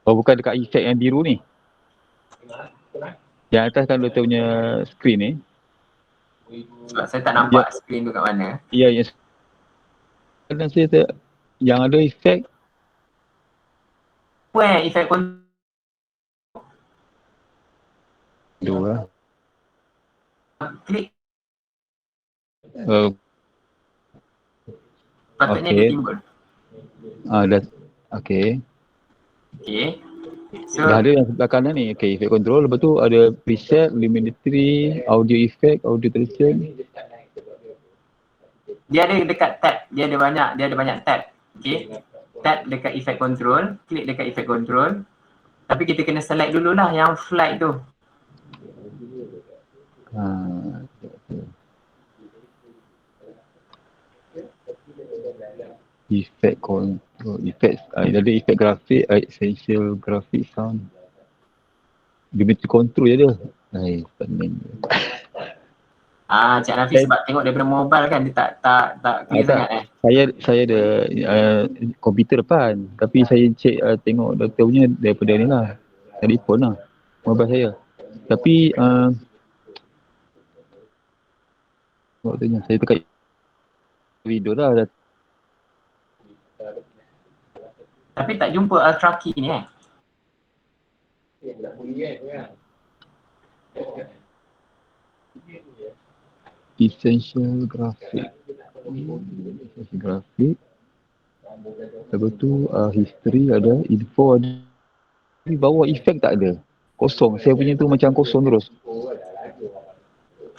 Oh, bukan dekat effect yang biru ni. Yang atas kan doktor punya screen ni.
Sebab saya tak nampak screen tu kat mana.
Ya, yang kadang saya tak, yang ada effect.
Where effect control?
Dua.
Klik. Patutnya dia timbul.
Dah. Okay.
So,
dah ada yang sebelah kanan ni. Okay, effect control. Lepas tu ada preset, luminosity, audio effect, audio tradition.
Dia ada dekat tab. Dia ada banyak tab. Okay. Tab dekat effect control. Klik dekat effect control. Tapi kita kena select dululah yang flight tu.
Effect control, effect, ada effect grafik, essential graphic sound. Geometry control je dia. Pening.
Cik Nafi sebab tengok daripada mobile kan dia tak clear sangat
Saya ada komputer depan, tapi saya cek tengok doktor punya daripada ni lah. Telefon lah, mobile saya. Tapi waktunya saya tekan video dah
Tapi tak jumpa ultra key ni
Essential graphic. Essential graphic. Lepas tu history ada, info ada. Di bawah effect tak ada. Kosong. Saya punya tu macam kosong terus.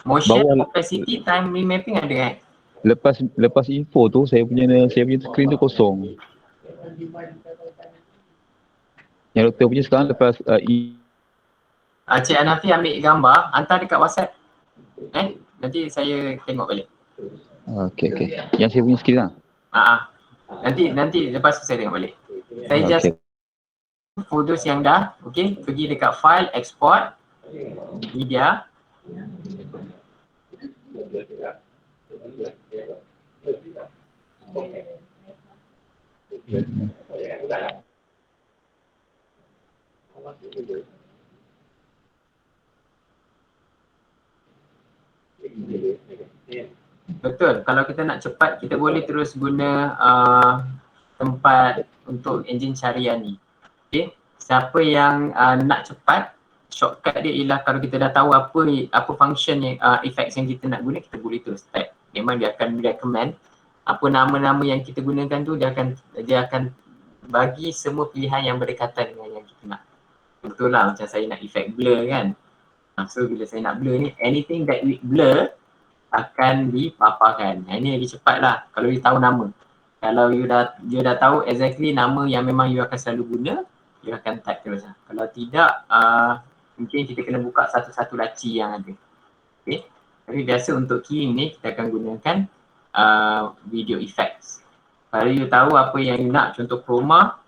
Motion,
Bawah
opacity, time remapping ada
lepas info tu saya punya screen tu kosong. Yang doktor punya sekarang lepas
Cik Hanafi ambil gambar, hantar dekat WhatsApp. Nanti saya tengok balik.
okey. Yang saya punya screen lah.
Nanti lepas tu saya tengok balik. Saya just
Okey.
folders yang dah, okey, pergi dekat file, export, media. Betul, kalau kita nak cepat, kita boleh terus guna tempat untuk enjin carian ni. Okay, siapa yang nak cepat, shortcut dia ialah kalau kita dah tahu apa function yang effects yang kita nak guna, kita boleh terus type. Memang dia akan recommend apa nama-nama yang kita gunakan tu, dia akan bagi semua pilihan yang berdekatan dengan yang kita nak. Betul lah, macam saya nak effect blur kan. So bila saya nak blur ni, anything that with blur akan dipaparkan. Ini lagi cepat lah kalau you tahu nama. Kalau you dah tahu exactly nama yang memang you akan selalu guna, you akan type terus lah. Kalau tidak, mungkin kita kena buka satu-satu laci yang ada. Okay. Tapi biasa untuk key ni kita akan gunakan video effects. Kalau you tahu apa yang you nak, contoh chroma,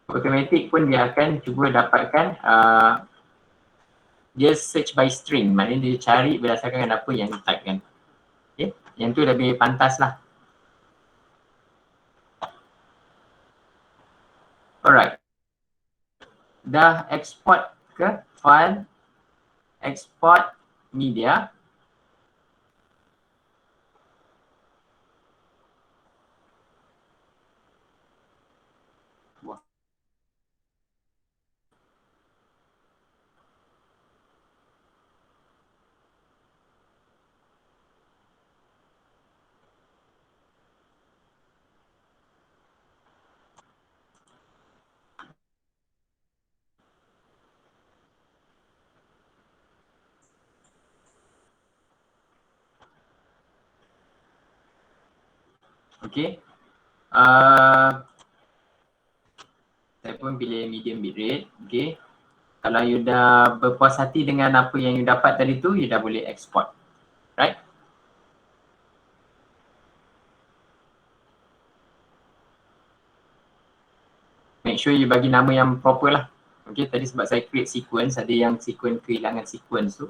automatic pun dia akan cuba dapatkan dia search by string, maknanya dia cari berdasarkan apa yang you type kan. Okay. Yang tu lebih pantas lah. Alright. Dah export ke file, export media. Okay. Saya pun pilih medium bitrate. Okay. Kalau you dah berpuas hati dengan apa yang you dapat tadi tu, you dah boleh export. Right? Make sure you bagi nama yang proper lah. Okay, tadi sebab saya create sequence, ada yang sequence kehilangan sequence tu.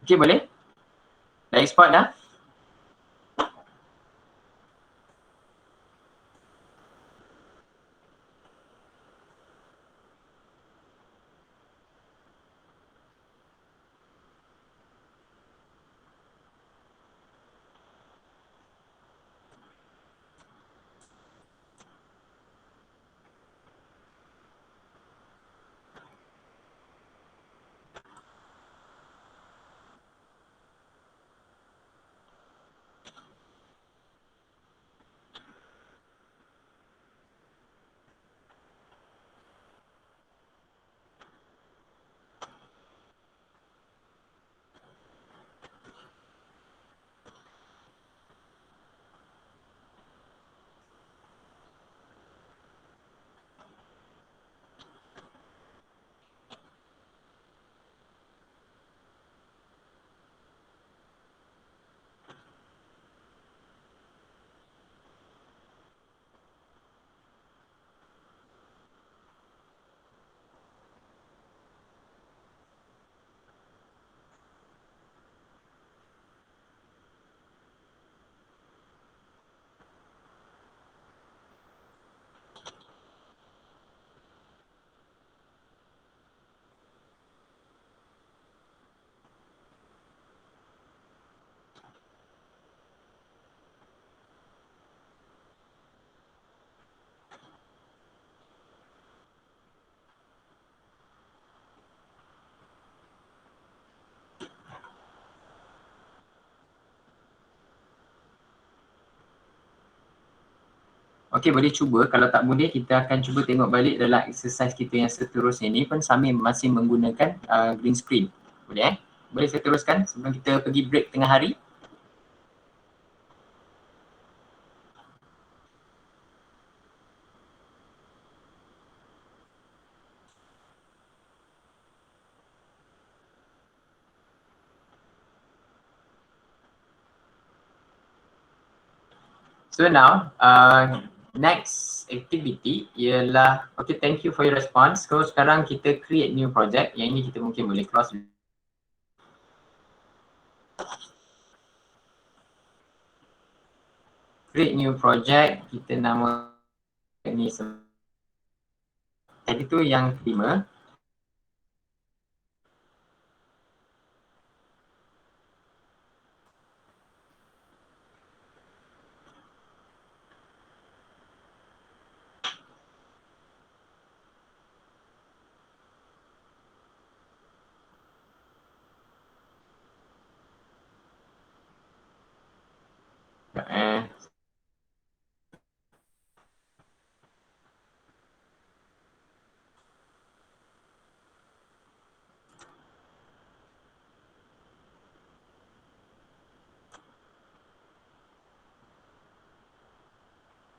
Okay, boleh? Dah export dah? Okey, boleh cuba. Kalau tak boleh, kita akan cuba tengok balik dalam exercise kita yang seterusnya ni pun sambil masih menggunakan green screen. Boleh Boleh saya teruskan sebelum kita pergi break tengah hari? So now, next activity ialah, okay, thank you for your response. So sekarang kita create new project. Yang ini kita mungkin boleh close. Create new project, kita nama ini tadi tu yang kelima.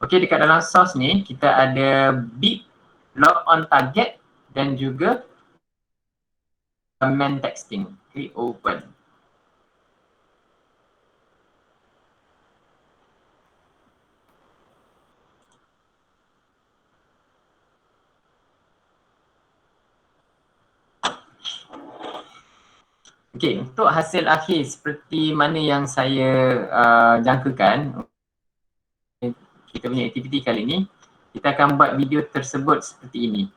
Okey, dekat dalam source ni kita ada bit log on target dan juga command texting. Klik open. Okey, untuk hasil akhir seperti mana yang saya jangkakan, kita punya aktiviti kali ini, kita akan buat video tersebut seperti ini.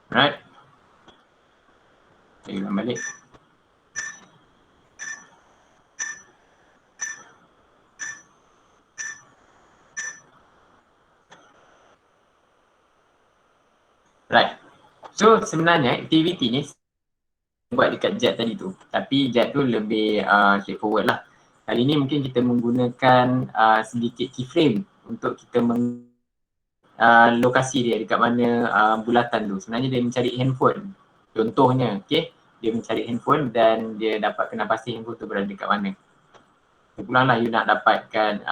Right? Saya ulang balik. Right. So sebenarnya aktiviti ni buat dekat Jet tadi tu. Tapi Jet tu lebih straightforward lah. Kali ni mungkin kita menggunakan sedikit keyframe untuk kita lokasi dia dekat mana bulatan tu. Sebenarnya dia mencari handphone. Contohnya, okay, dia mencari handphone dan dia dapat kena pasti handphone tu berada dekat mana. Terpulang lah you nak dapatkan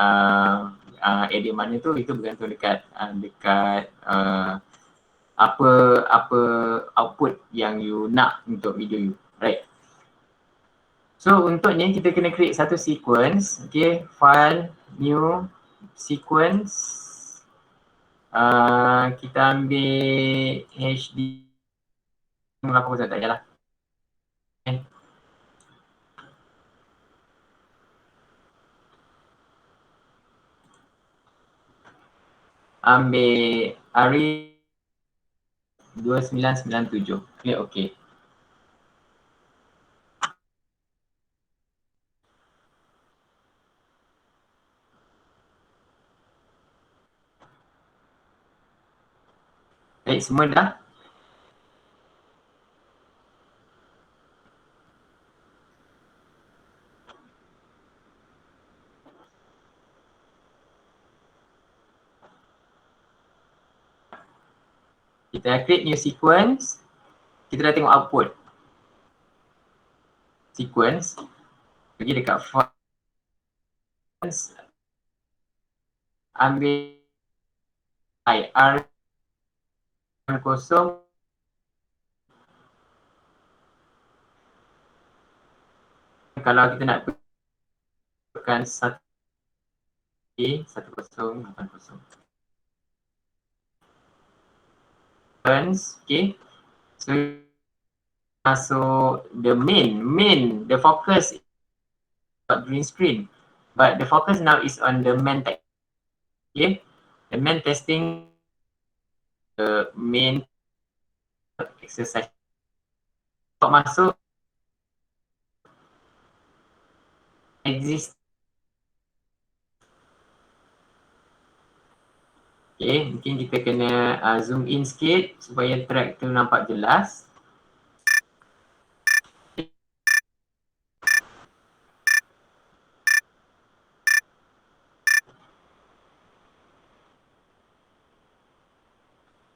area mana tu, itu bergantung dekat apa output yang you nak untuk video you, right? So untuk ni kita kena create satu sequence, okay, file, new, sequence, kita ambil HD 80 tak payahlah. Okay. Ambil array 2997, klik OK. Baik, semua dah? Kita create new sequence. Kita dah tengok output sequence. Pergi dekat file, ambil IR kosong, kalau kita nak tekan 1080. Okay, so masuk the main, the focus is green screen, but the focus now is on the main text. Okay, the main testing, the main exercise. Masuk exist. Okay, mungkin kita kena zoom in sikit supaya track tu nampak jelas.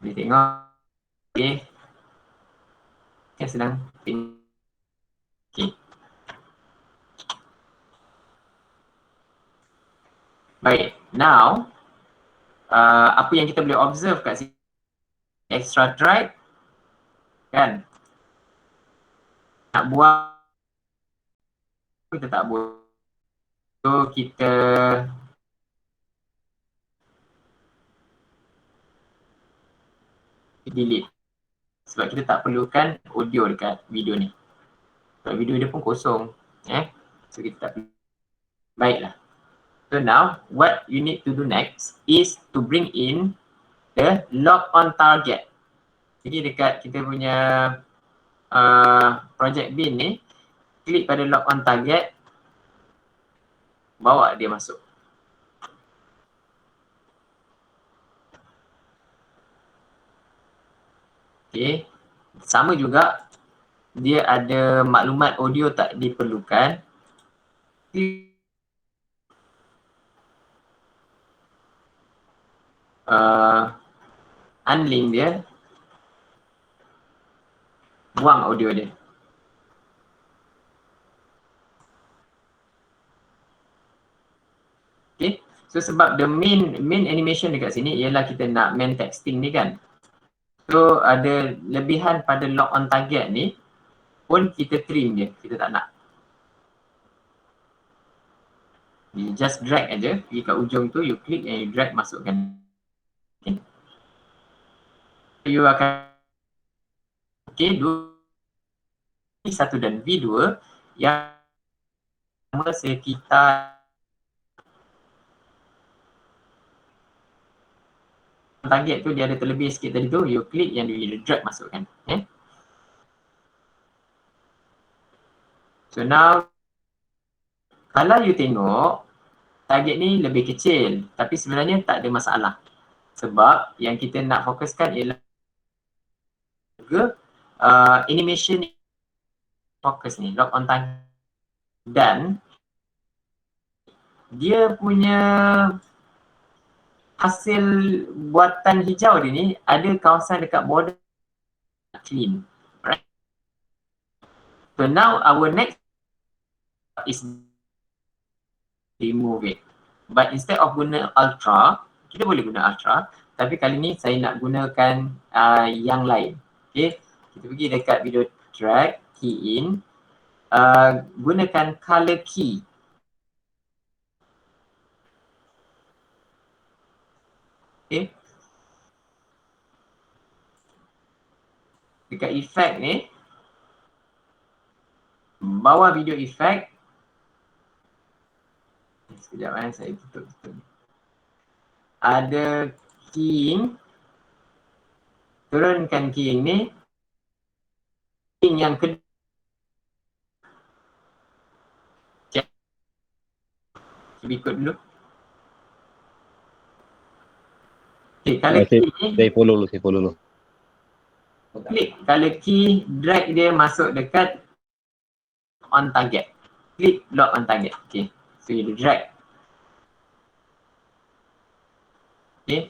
Boleh tengok. Okay. Kan sedang tengok. Okay. Baik, now apa yang kita boleh observe kat sini, extra drive kan, nak buang kita tak boleh, so kita delete sebab kita tak perlukan audio dekat video ni, sebab video dia pun kosong, so kita tak perlu. Baiklah, so now what you need to do next is to bring in the log on target. Jadi dekat kita punya project bin ni, klik pada log on target, bawa dia masuk. Okay, sama juga dia ada maklumat audio tak diperlukan. Unlink dia, buang audio dia. Okay, so sebab the main animation dekat sini ialah kita nak main texting ni kan. So ada lebihan pada lock on target ni pun kita trim dia, kita tak nak. You just drag aja, pergi kat ujung tu, you click and you drag masukkan. Okay. You akan V1 dan V2 yang sama sekitar target tu, dia ada terlebih sikit tadi tu, you click and you drag masukkan. Okay. So now kalau you tengok target ni lebih kecil, tapi sebenarnya tak ada masalah. Sebab yang kita nak fokuskan ialah animation fokus ni, lock on target, dan dia punya hasil buatan hijau dia ni ada kawasan dekat border clean. Right? So now our next is remove it. But instead of guna ultra, kita boleh guna ultra, tapi kali ni saya nak gunakan yang lain. Okay, kita pergi dekat video track, key in, gunakan color key. Okay, dekat effect ni, bawah video effect, sekejap saya tutup. Ada keying, turunkan keying ni, keying yang kedua. Ikut dulu. Okay, color key ni,
Saya follow dulu.
klik color key, drag dia masuk dekat on target. Klik lock on target. Okay, so you drag. Okay,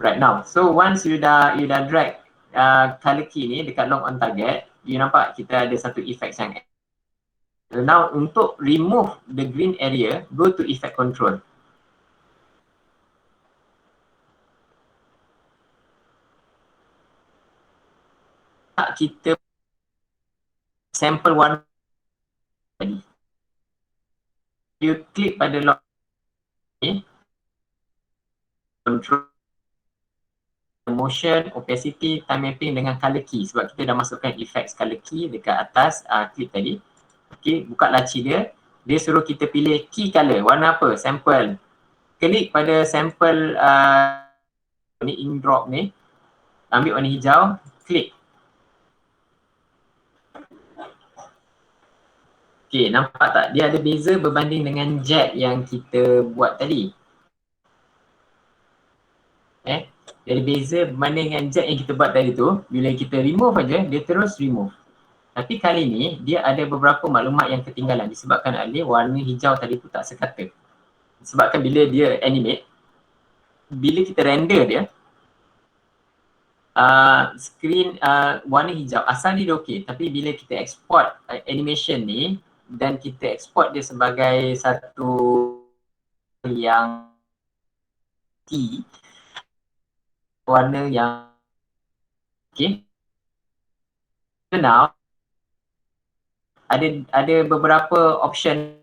right now. So once you dah drag color key ni dekat lock on target, you nampak kita ada satu effect yang. So now untuk remove the green area, go to effect control. Kita sampel warna tadi. You klik pada lock ni, control motion, opacity, time mapping dengan color key, sebab kita dah masukkan effects color key dekat atas klik tadi. Okay, buka laci dia, dia suruh kita pilih key color, warna apa, sample. Klik pada sample ni, ink drop ni, ambil warna hijau, klik. Okay, nampak tak? Dia ada beza berbanding dengan jet yang kita buat tadi. Dia ada beza berbanding dengan jet yang kita buat tadi tu. Bila kita remove aja, dia terus remove. Tapi kali ni, dia ada beberapa maklumat yang ketinggalan disebabkan oleh warna hijau tadi tu tak sekata. Sebabkan bila dia animate, bila kita render dia, screen warna hijau. Asal dia okey, tapi bila kita export animation ni dan kita export dia sebagai satu yang warna yang okey. So now ada beberapa option.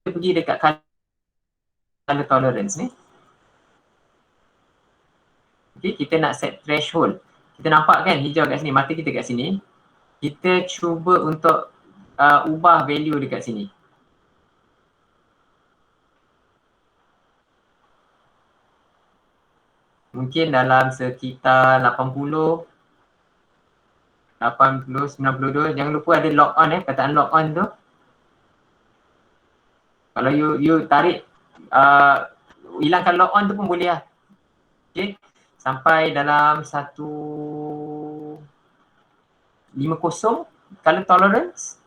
Kita pergi dekat color tolerance ni. Okay, kita nak set threshold. Kita nampak kan hijau kat sini, mata kita kat sini. Kita cuba untuk ubah value dekat sini. Mungkin dalam sekitar 80, 92. Jangan lupa ada lock on kataan lock on tu. Kalau you tarik, hilangkan lock on tu pun boleh lah. Okay. Sampai dalam 150 color tolerance.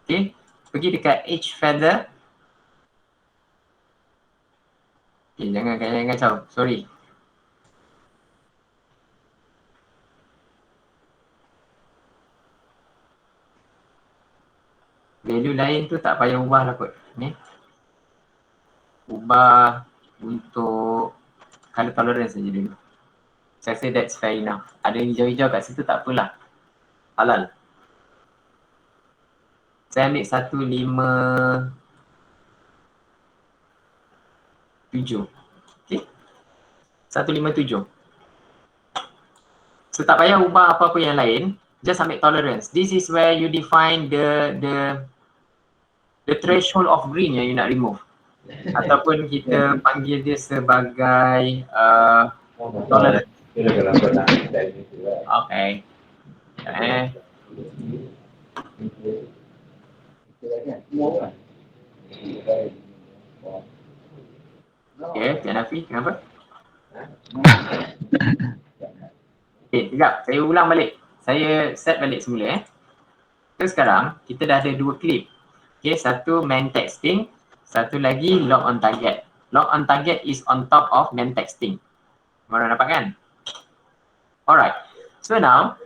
Okay, pergi dekat edge feather. Okay, jangan kacau, sorry. Value lain tu tak payah ubah lah kot. Ni. Ubah untuk color tolerance saja dulu. Saya rasa that's fair enough. Ada hijau-hijau kat situ tak apalah. Halal. Saya ambil 157. Okay. 157. So tak payah ubah apa-apa yang lain. Just ambil tolerance. This is where you define the threshold of green yang you nak remove. Ataupun kita panggil dia sebagai tolerance. Okay. Okay, Tuan Nafi, kenapa? Okay, sekejap. Saya ulang balik. Saya set balik semula So sekarang, kita dah ada dua clip. Okay, satu main texting, satu lagi lock on target. Lock on target is on top of main texting. Korang dapat kan? Alright. So now,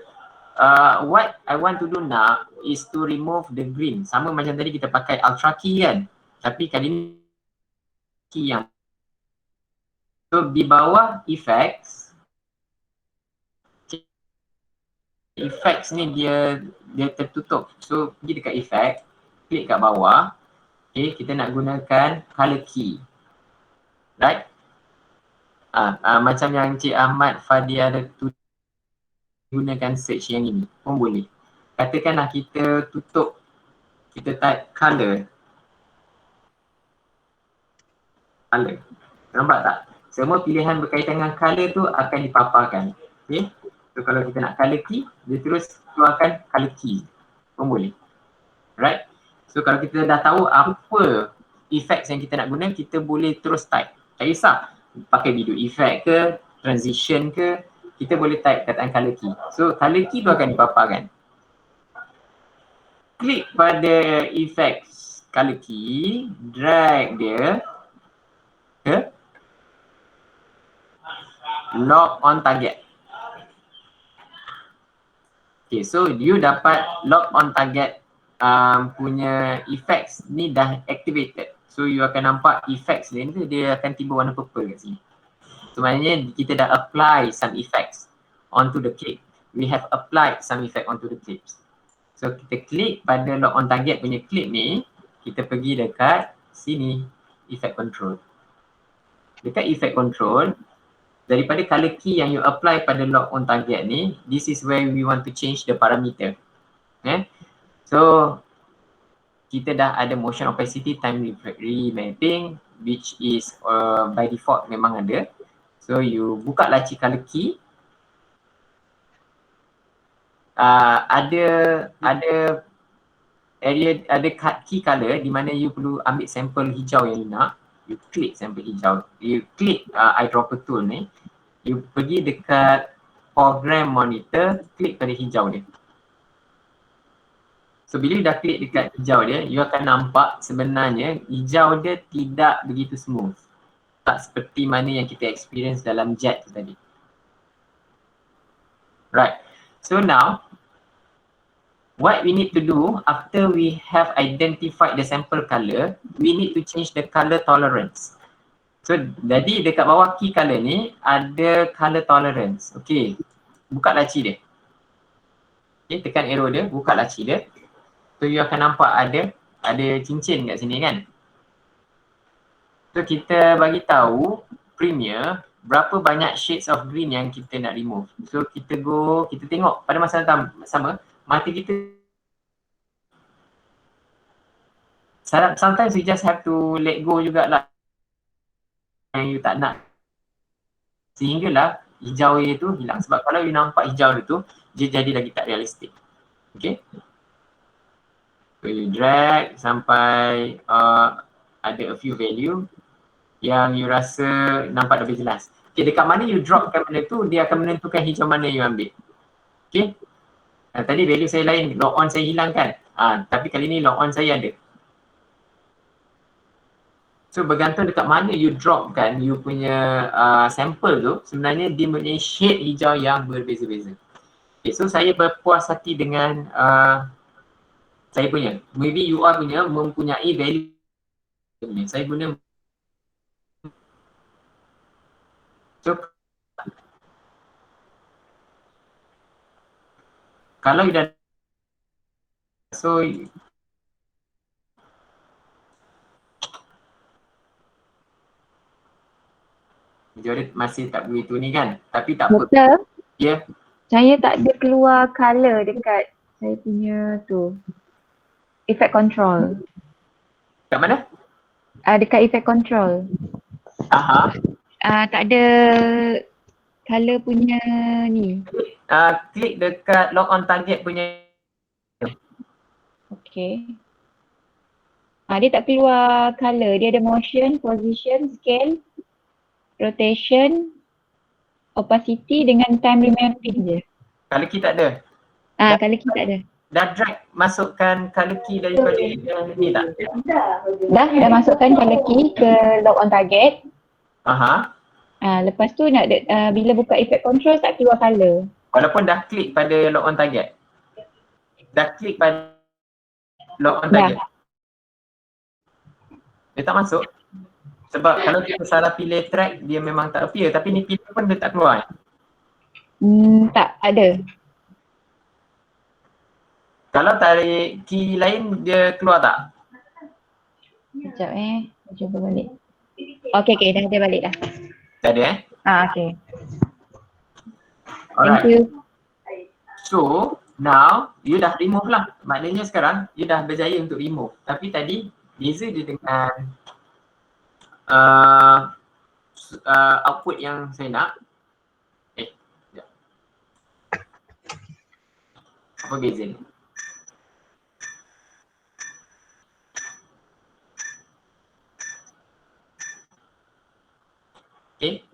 what I want to do now is to remove the green. Sama macam tadi kita pakai ultra key kan? Tapi kali ni key yang so di bawah effects ni dia tertutup. So pergi dekat effect, klik kat bawah. Okay, kita nak gunakan color key. Right? Macam yang Cik Ahmad Fadia ada gunakan search yang ini pun boleh. Katakanlah kita tutup, kita type color. Nampak tak? Semua pilihan berkaitan dengan color tu akan dipaparkan. Okay? So kalau kita nak color key, dia terus keluarkan color key pun boleh. Right? So kalau kita dah tahu apa effects yang kita nak guna, kita boleh terus type. Tak kisah pakai video effect ke, transition ke, kita boleh type kataan color key. So color key tu akan dipaparkan. Klik pada effects color key, drag dia ke lock on target. Okay, so you dapat lock on target punya effects ni dah activated. So you akan nampak effects ni dia akan tiba warna purple kat sini. So maknanya kita dah apply some effects onto the clip. We have applied some effect onto the clips. So kita klik pada lock on target punya clip ni, kita pergi dekat sini, effect control. Dekat effect control, daripada color key yang you apply pada lock on target ni, this is where we want to change the parameter. Okay? So kita dah ada motion opacity time remapping which is by default memang ada. So you buka laci color key. Ada area, ada key color di mana you perlu ambil sampel hijau yang you nak. You klik sampel hijau. You klik eyedropper tool ni. You pergi dekat program monitor, klik pada hijau dia. So bila you dah klik dekat hijau dia, you akan nampak sebenarnya hijau dia tidak begitu smooth. tak seperti mana yang kita experience dalam jet tu tadi. Right. So now, what we need to do after we have identified the sample color, we need to change the color tolerance. So, jadi dekat bawah key color ni ada color tolerance. Okay, buka laci dia. Okay, tekan arrow dia, buka laci dia. So, you akan nampak ada cincin kat sini kan. So, kita bagi tahu Premiere berapa banyak shades of green yang kita nak remove. So, kita tengok pada masa sama, mata kita sometimes you just have to let go jugalah yang you tak nak, sehinggalah hijau tu hilang. Sebab kalau you nampak hijau tu, dia jadi lagi tak realistik. Okay, so you drag sampai ada a few value yang you rasa nampak lebih jelas. Okay, dekat mana you dropkan benda tu, dia akan menentukan hijau mana you ambil. Okay, tadi value saya lain, lock on saya hilang kan, tapi kali ni lock on saya ada. So bergantung dekat mana you dropkan you punya sample tu, sebenarnya dia mempunyai shade hijau yang berbeza-beza. Okay, so saya berpuas hati dengan saya punya. Maybe you all punya mempunyai value. Saya guna. So kalau you dah, so Jordan masih tak begitu ni kan, tapi tak apa.
Doktor,
Ya,
saya tak ada keluar colour dekat saya punya tu. Effect control.
kat mana?
Dekat effect control.
Aha.
Tak ada colour punya ni.
Klik dekat lock on target punya.
Okay. Dia tak keluar colour. Dia ada motion, position, scale, rotation, opacity dengan time remapping je.
Color key tak ada.
Colour key tak ada.
Dah drag masukkan color key daripada ni tak?
Dah masukkan colour key ke lock on target.
Aha.
Lepas tu nak bila buka effect control tak keluar colour.
Walaupun dah klik pada lock on target. Dah klik pada lock on target. Dia tak masuk. Sebab kalau kita salah pilih track, dia memang tak appear. Tapi ni pilih pun dia tak keluar.
Tak ada.
Kalau tarik key lain, dia keluar tak?
Sekejap cuba balik. Okay, dah ada balik dah.
Tak ada
Okay.
Alright.
Thank you.
So, now you dah remove lah. Maknanya sekarang you dah berjaya untuk remove. Tapi tadi beza dia dengan output yang saya nak. Sekejap. Apa beza ni? Okay.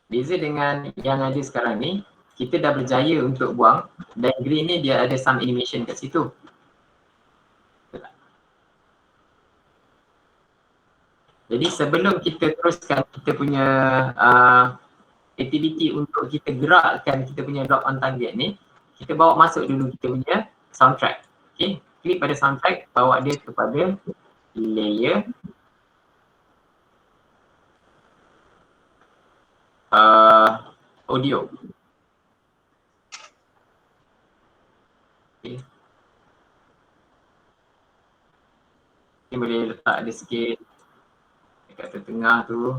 Beza dengan yang ada sekarang ni, kita dah berjaya untuk buang dan green ni dia ada some animation kat situ. Jadi sebelum kita teruskan kita punya activity untuk kita gerakkan kita punya lock on target ni, kita bawa masuk dulu kita punya soundtrack. Okay, klik pada soundtrack, bawa dia kepada layer. Audio. Okay. Kita boleh letak dia sikit dekat tengah tu.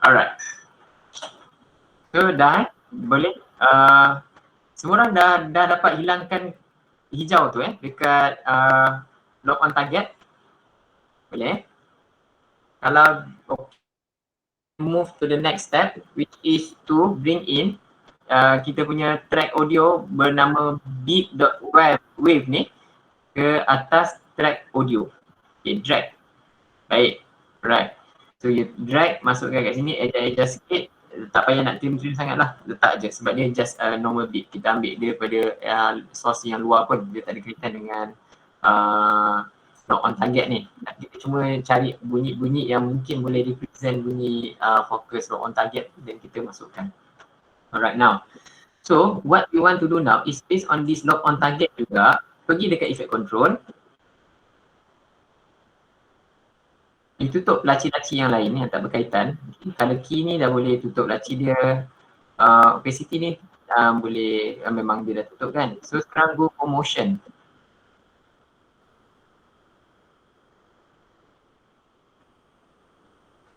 Alright. So dah boleh. Semua orang dah dapat hilangkan hijau tu dekat lock on target. Boleh. Kalau move to the next step, which is to bring in kita punya track audio bernama beat.wave ni ke atas track audio. Okay, drag. Baik. Right. So you drag, masukkan kat sini, adjust sikit. Tak payah nak trim sangat lah. Letak je sebab dia just normal bit. Kita ambil dia daripada source yang luar pun. Dia tak ada kaitan dengan not on target ni. Kita cuma cari bunyi-bunyi yang mungkin boleh represent bunyi focus not on target dan kita masukkan. Alright, now. So what we want to do now is based on this lock on target juga, pergi dekat effect control. Ditutup laci-laci yang lain yang tak berkaitan. Color key ni dah boleh tutup laci dia. Opacity ni boleh memang dia dah tutup kan. So sekarang go for motion.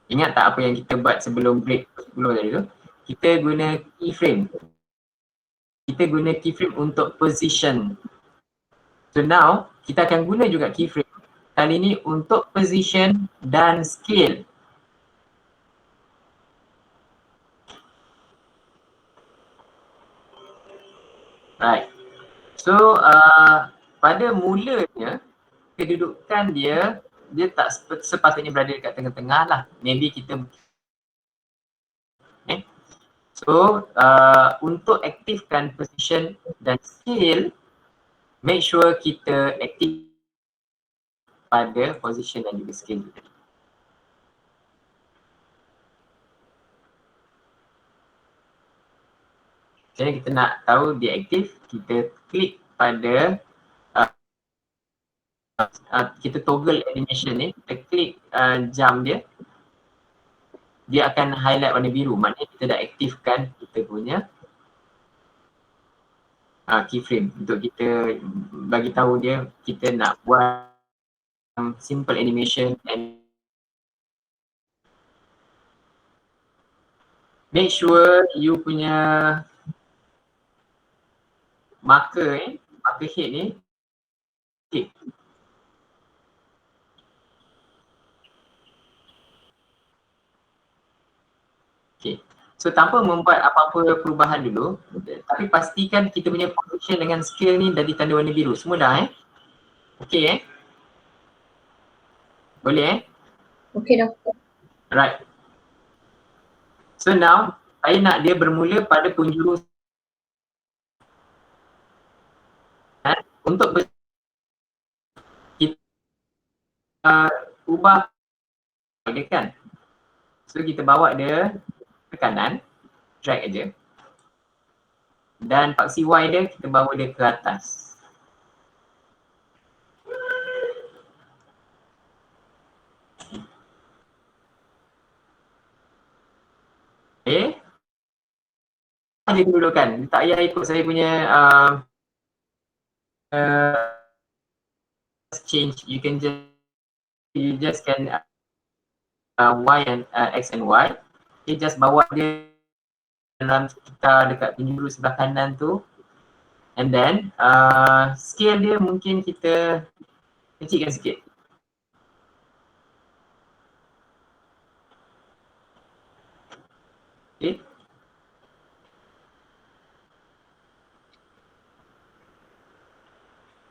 Ingat tak apa yang kita buat sebelum break 10 tadi tu? Kita guna keyframe. Kita guna keyframe untuk position. So now kita akan guna juga keyframe. Kali ni untuk position dan scale. Right. So pada mulanya kedudukan dia tak sepatutnya berada dekat tengah-tengah lah. Maybe kita So untuk aktifkan position dan scale, make sure kita aktif pada position dan juga scale kita. Jadi kita nak tahu dia aktif, kita klik pada kita toggle animation ni, kita klik jam dia, dia akan highlight warna biru, maknanya kita dah aktifkan kita punya keyframe untuk kita bagi tahu dia kita nak buat simple animation and make sure you punya marker head ni tick. Okay. So tanpa membuat apa-apa perubahan dulu, tapi pastikan kita punya position dengan scale ni dah ditanda warna biru. Semua dah Okay Boleh
Okay dah.
Right. So now, saya nak dia bermula pada penjuru untuk kita ubah dia kan. So kita bawa dia ke kanan, drag aja. Dan paksi Y dia kita bawa dia ke atas. Okay. Dia dulu kan, tak payah ikut saya punya change. You just can Y and X and Y. Okay, just bawa dia dalam sekitar dekat penjuru sebelah kanan tu. And then scale dia mungkin kita kecilkan sikit. Okay.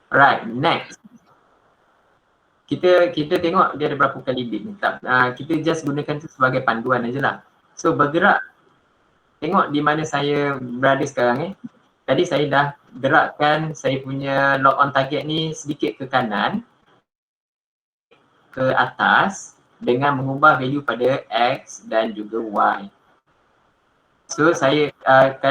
Alright, next. Kita tengok dia ada berapa kali beat ni. Kita just gunakan tu sebagai panduan aja lah. So bergerak, tengok di mana saya berada sekarang Tadi saya dah gerakkan saya punya lock on target ni sedikit ke kanan, ke atas dengan mengubah value pada X dan juga Y. So saya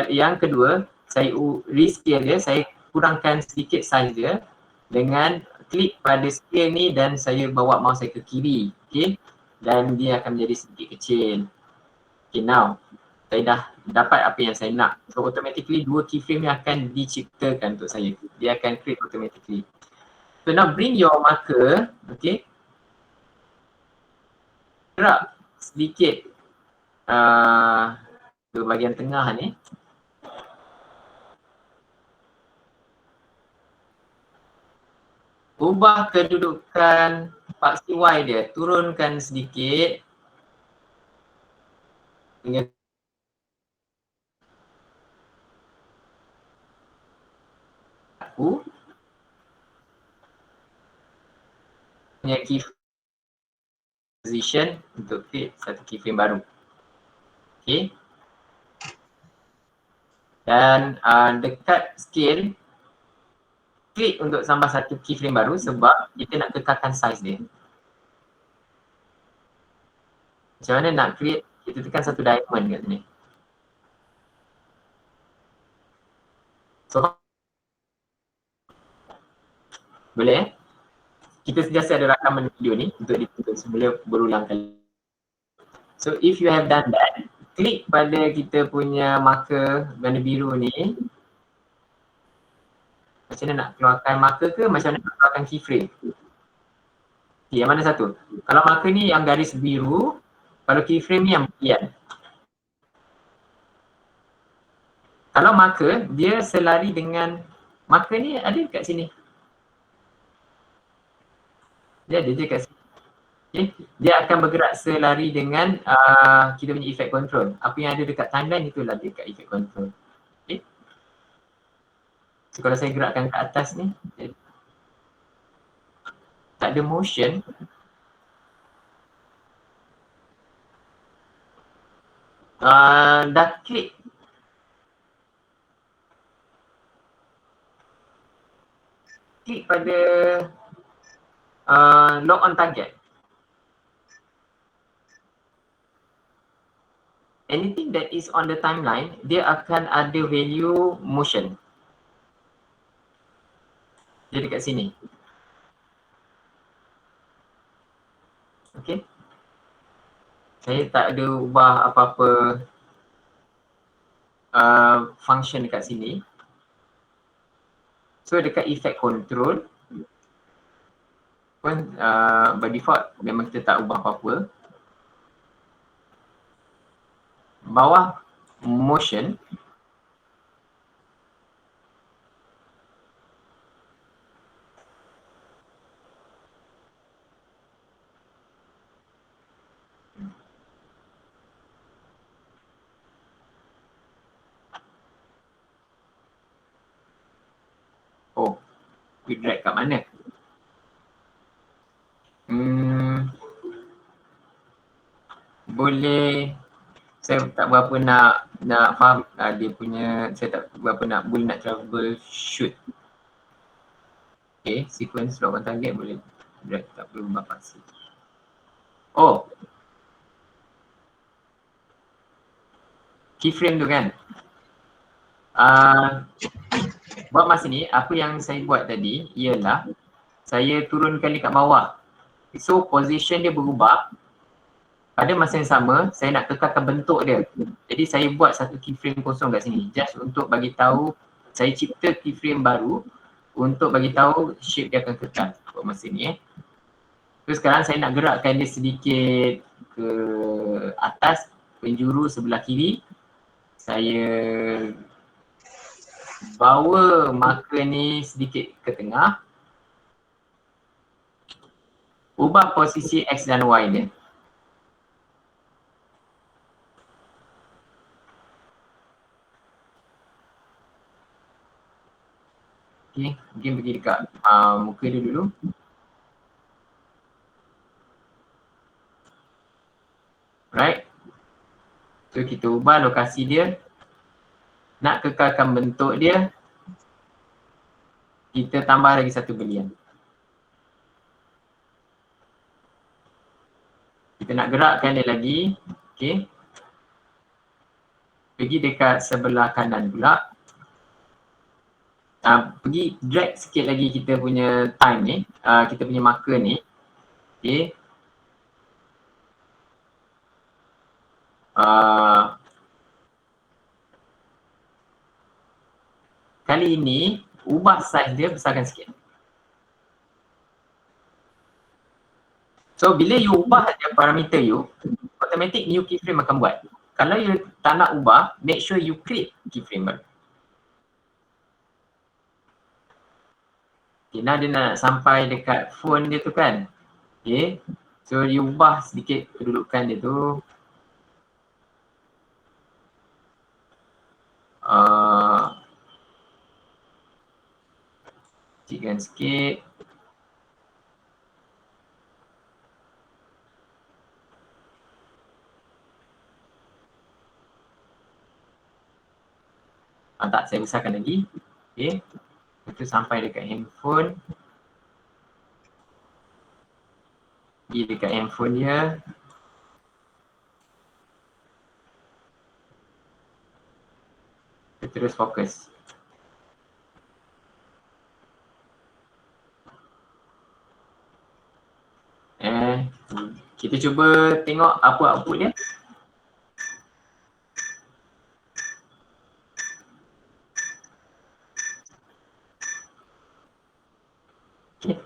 yang kedua, saya rescale dia, saya kurangkan sedikit size dia dengan klik pada scale ni dan saya bawa mouse saya ke kiri, okay? Dan dia akan menjadi sedikit kecil. Okay, now saya dah dapat apa yang saya nak. So automatically dua keyframe yang akan diciptakan untuk saya. Dia akan create automatically. So now bring your marker, okay? Gerak sedikit ke bahagian tengah ni. Ubah kedudukan paksi Y dia, turunkan sedikit hingga aku punya key position untuk create satu keyframe baru. Okay. Dan dekat scale, klik untuk tambah satu keyframe baru sebab kita nak kekalkan size dia. Macam mana nak create, kita tekan satu diamond kat sini. So, boleh eh? Kita sentiasa ada rakaman video ni untuk ditonton semula berulang kali. So if you have done that, klik pada kita punya marker warna biru ni. Macam mana nak keluarkan marker ke macam mana nak keluarkan keyframe? Okay, yang mana satu? Kalau marker ni yang garis biru, kalau keyframe ni yang pilihan. Kalau marker, dia selari dengan marker ni ada kat sini. Dia ada je kat sini. Okay. Dia akan bergerak selari dengan kita punya effect control. Apa yang ada dekat timeline itulah dia kat effect control. Okay. So kalau saya gerakkan ke atas ni, tak ada motion. Dah klik. Klik pada lock on target. Anything that is on the timeline, dia akan ada value motion. Dia dekat sini. Okay. Saya tak ada ubah apa-apa function dekat sini. So dekat effect control pun by default memang kita tak ubah apa-apa. Bawah motion, oh, we drag kat mana? Boleh, saya tak berapa nak faham dia punya, saya tak berapa boleh nak troubleshoot. Okay, sequence lock on target boleh drag, tak perlu ubah paksi. Oh, keyframe tu kan. Buat masa ni, apa yang saya buat tadi ialah saya turunkan dekat bawah. So position dia berubah. Pada masa yang sama, saya nak kekalkan bentuk dia. Jadi saya buat satu keyframe kosong kat sini. Just untuk bagi tahu, saya cipta keyframe baru untuk bagi tahu shape dia akan kekal buat masa ni. So sekarang saya nak gerakkan dia sedikit ke atas, penjuru sebelah kiri. Saya bawa marker ni sedikit ke tengah. Ubah posisi X dan Y dia. Okay, mungkin pergi dekat muka dia dulu. Right. So kita ubah lokasi dia. Nak kekalkan bentuk dia, kita tambah lagi satu belian. Kita nak gerakkan dia lagi. Okay. Pergi dekat sebelah kanan pula. Pergi drag sikit lagi kita punya time ni, kita punya marker ni. Okay. Kali ini ubah size dia, besarkan sikit. So bila you ubah dia parameter you, automatic new keyframe akan buat. Kalau you tak nak ubah, make sure you create keyframe baru. Okay, now dia nak sampai dekat phone dia tu kan. Okay, so you ubah sedikit kedudukan dia tu. Kecilkan sikit. Tak, saya besarkan lagi. Okay. Itu sampai dekat handphone. Pergi dekat handphone dia. Kita terus fokus. Kita cuba tengok apa output dia. Okay.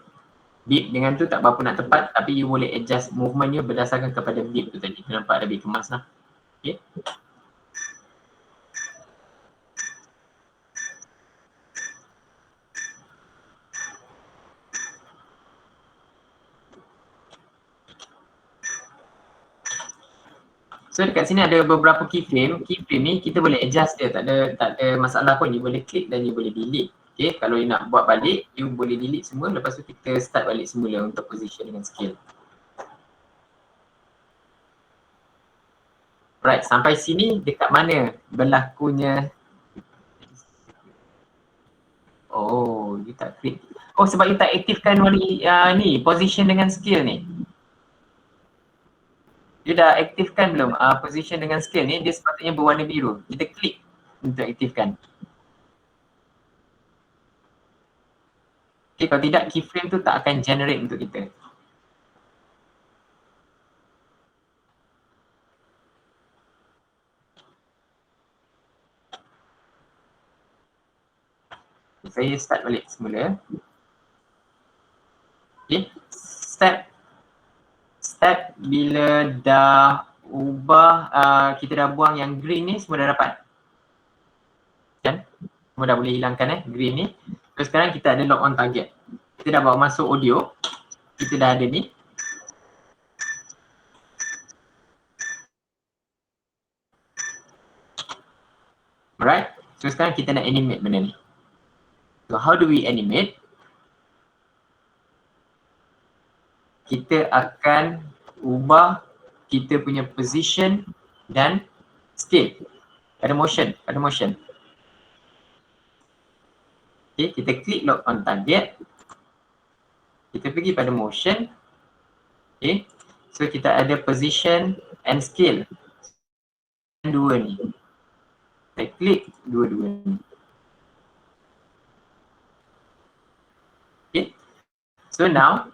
Beep dengan tu tak berapa nak tepat, tapi you boleh adjust movementnya berdasarkan kepada beep tu tadi. Nampak lebih kemas lah. Okay. So dekat sini ada beberapa keyframe. Keyframe ni kita boleh adjust dia, tak ada masalah pun. You boleh klik dan you boleh delete. Okay, kalau you nak buat balik, you boleh delete semua. Lepas tu kita start balik semula untuk position dengan scale. Right, sampai sini dekat mana berlakunya? Oh, you tak klik. Oh, sebab you tak aktifkan ni, position dengan scale ni. You dah aktifkan belum position dengan scale ni? Dia sepatutnya berwarna biru. Kita klik untuk aktifkan. Okay, kalau tidak keyframe tu tak akan generate untuk kita. Saya start balik semula. Okay, step bila dah ubah, kita dah buang yang green ni, semua dah dapat. Kan? Semua dah boleh hilangkan green ni. So sekarang kita ada lock on target. Kita dah bawa masuk audio. Kita dah ada ni. Alright. So sekarang kita nak animate benda ni. So how do we animate? Kita akan ubah kita punya position dan scale. Ada motion. Okay, kita klik lock on target. Kita pergi pada motion. Okay, so kita ada position and scale. Dua ni. Kita klik dua-dua ni. Okay, so now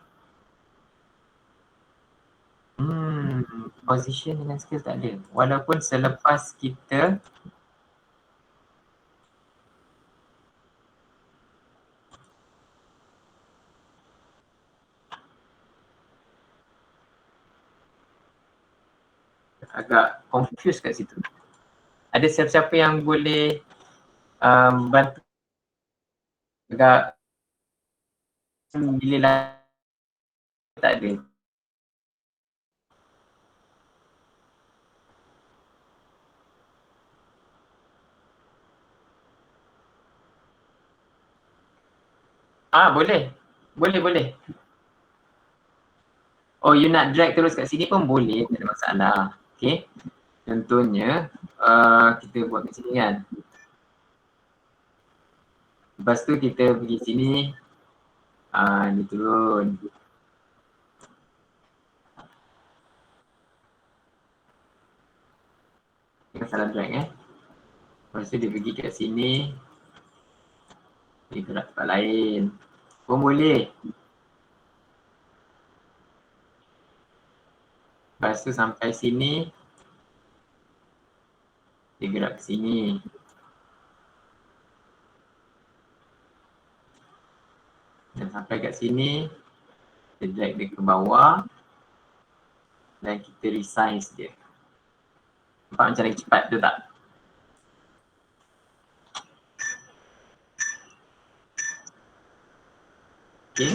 position dengan scale tak ada. Walaupun selepas kita agak confused kat situ. Ada siapa-siapa yang boleh bantu agak bila lah tak ada. Boleh. Oh, you nak drag terus kat sini pun boleh, tak ada masalah. Okay. Contohnya, kita buat kat sini kan. Lepas tu kita pergi sini. Dia turun. Kita salah drag Lepas tu dia pergi kat sini. Dia gerak tempat lain. Pun boleh. Lepas tu sampai sini. Dia gerak ke sini. Dan sampai kat sini. Kita drag dia ke bawah. Dan kita resize dia. Nampak macam lagi cepat tu tak? Okay.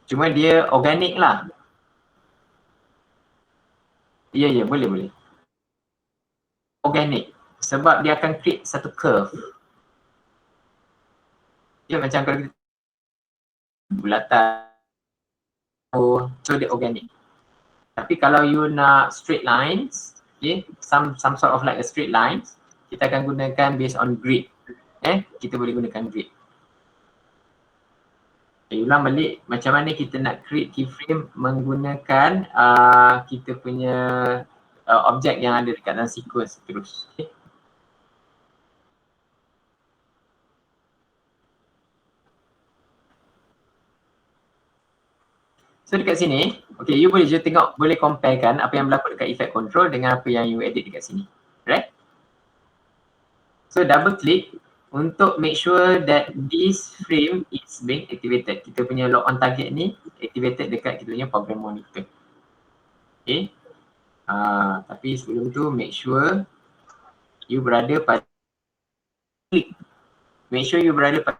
Cuma dia organik lah. Ya, boleh. Organik. Sebab dia akan create satu curve. Dia macam kalau kita bulatan. So dia organik. Tapi kalau you nak straight lines, Okay, some sort of like a straight lines, kita akan gunakan based on grid. Kita boleh gunakan grid. Ulang balik macam mana kita nak create keyframe menggunakan kita punya objek yang ada dekat dalam sequence terus. Okay. So dekat sini, okay, you boleh je tengok, boleh compare kan apa yang berlaku dekat effect control dengan apa yang you edit dekat sini. Right? So double click untuk make sure that this frame is being activated. Kita punya lock on target ni activated dekat kita punya program monitor. Okay. Tapi sebelum tu make sure you berada pada click. Make sure you berada pada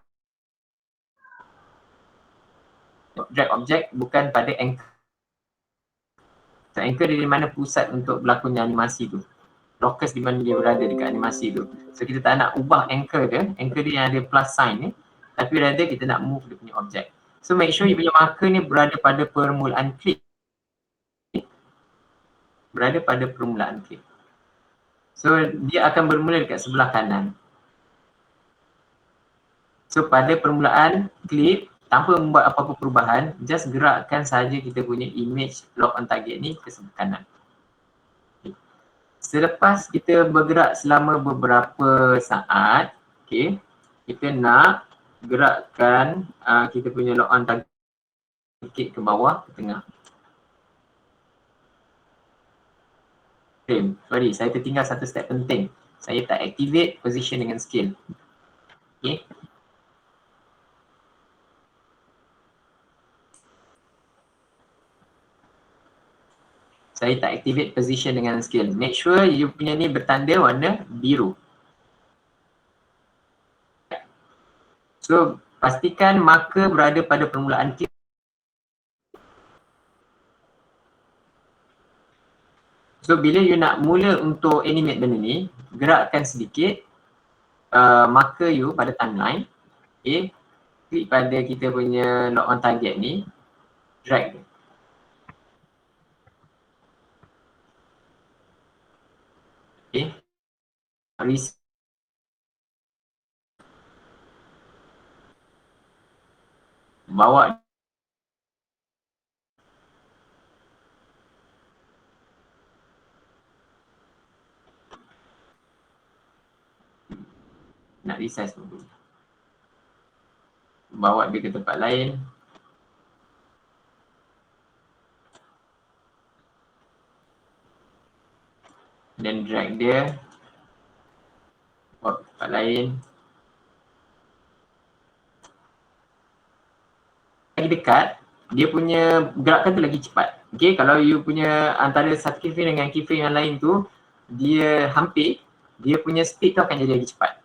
drag object bukan pada anchor. So, anchor di mana pusat untuk berlakunya animasi tu. Locus di mana dia berada dekat animasi tu. So kita tak nak ubah anchor dia yang ada plus sign ni. Tapi rather kita nak move dia punya objek. So make sure you punya marker ni berada pada permulaan clip. Berada pada permulaan clip. So dia akan bermula dekat sebelah kanan. So pada permulaan clip, tanpa membuat apa-apa perubahan, just gerakkan saja kita punya image lock on target ni ke sebelah kanan. Selepas kita bergerak selama beberapa saat, okay, kita nak gerakkan kita punya lock on target sikit ke bawah, ke tengah. Frame. Sorry, saya tertinggal satu step penting. Saya tak activate position dengan scale. Okay. Saya tak activate position dengan scale. Make sure you punya ni bertanda warna biru. So, pastikan marker berada pada permulaan clip. So, bila you nak mula untuk animate benda ni, gerakkan sedikit marker you pada timeline. Okay. Klik pada kita punya lock on target ni. Drag dia. Okay. Bawa nak resize pun boleh. Bawa dia ke tempat lain. Dan drag dia bawa ke tempat lain. Lagi dekat, dia punya gerakan tu lagi cepat. Okay, kalau you punya antara satu keyframe dengan keyframe yang lain tu dia hampir, dia punya speed tu akan jadi lagi cepat.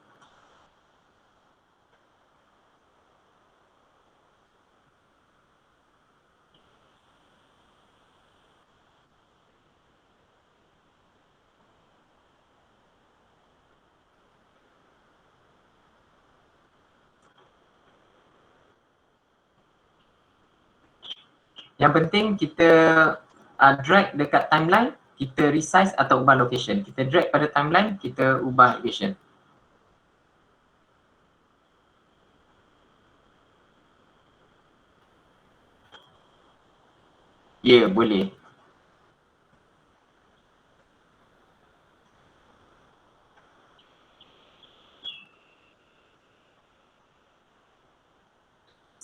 Yang penting kita drag dekat timeline, kita resize atau ubah location. Kita drag pada timeline, kita ubah location. Ya, boleh.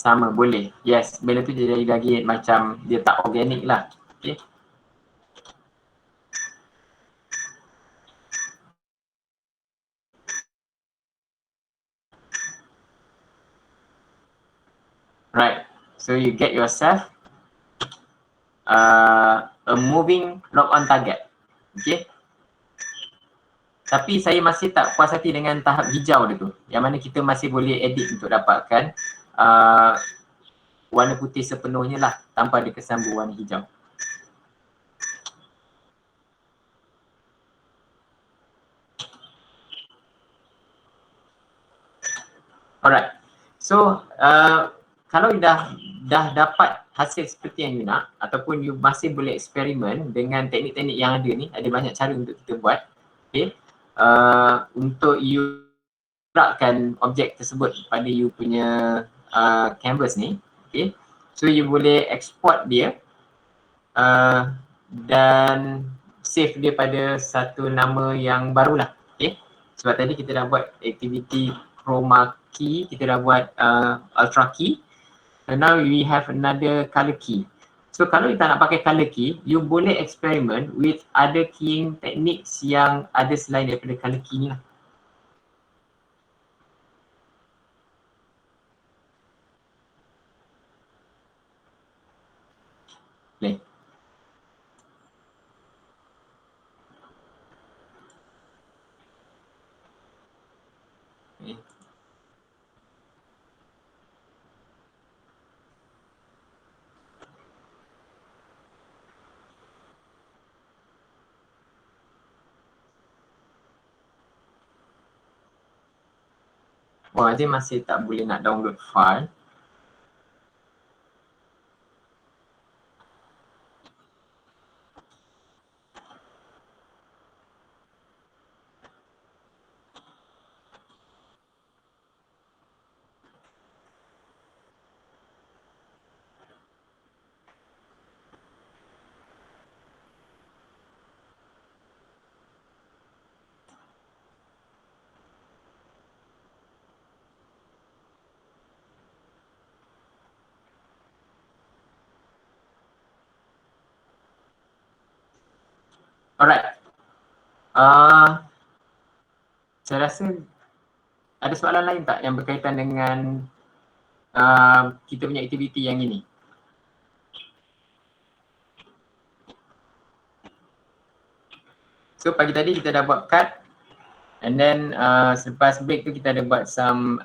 Sama, boleh. Yes, benda tu jadi lagi macam dia tak organik lah. Okay. Right, so you get yourself a moving lock on target. Okay. Tapi saya masih tak puas hati dengan tahap hijau dia tu. Yang mana kita masih boleh edit untuk dapatkan warna putih sepenuhnya lah tanpa ada kesan berwarna hijau. Alright. So kalau dah dapat hasil seperti yang you nak, ataupun you masih boleh eksperimen dengan teknik-teknik yang ada ni, ada banyak cara untuk kita buat, okay, untuk you gerakkan objek tersebut pada you punya canvas ni, okay. So you boleh export dia dan save dia pada satu nama yang barulah, okay. Sebab tadi kita dah buat aktiviti chroma key, kita dah buat ultra key. And now we have another color key. So kalau you tak nak pakai color key, you boleh experiment with other keying techniques yang ada selain daripada color key ni lah. Boleh. Okay. Wah, dia masih tak boleh nak download file. Alright. Saya rasa ada soalan lain tak yang berkaitan dengan kita punya aktiviti yang ini? So pagi tadi kita dah buat cut, and then selepas break tu kita ada buat some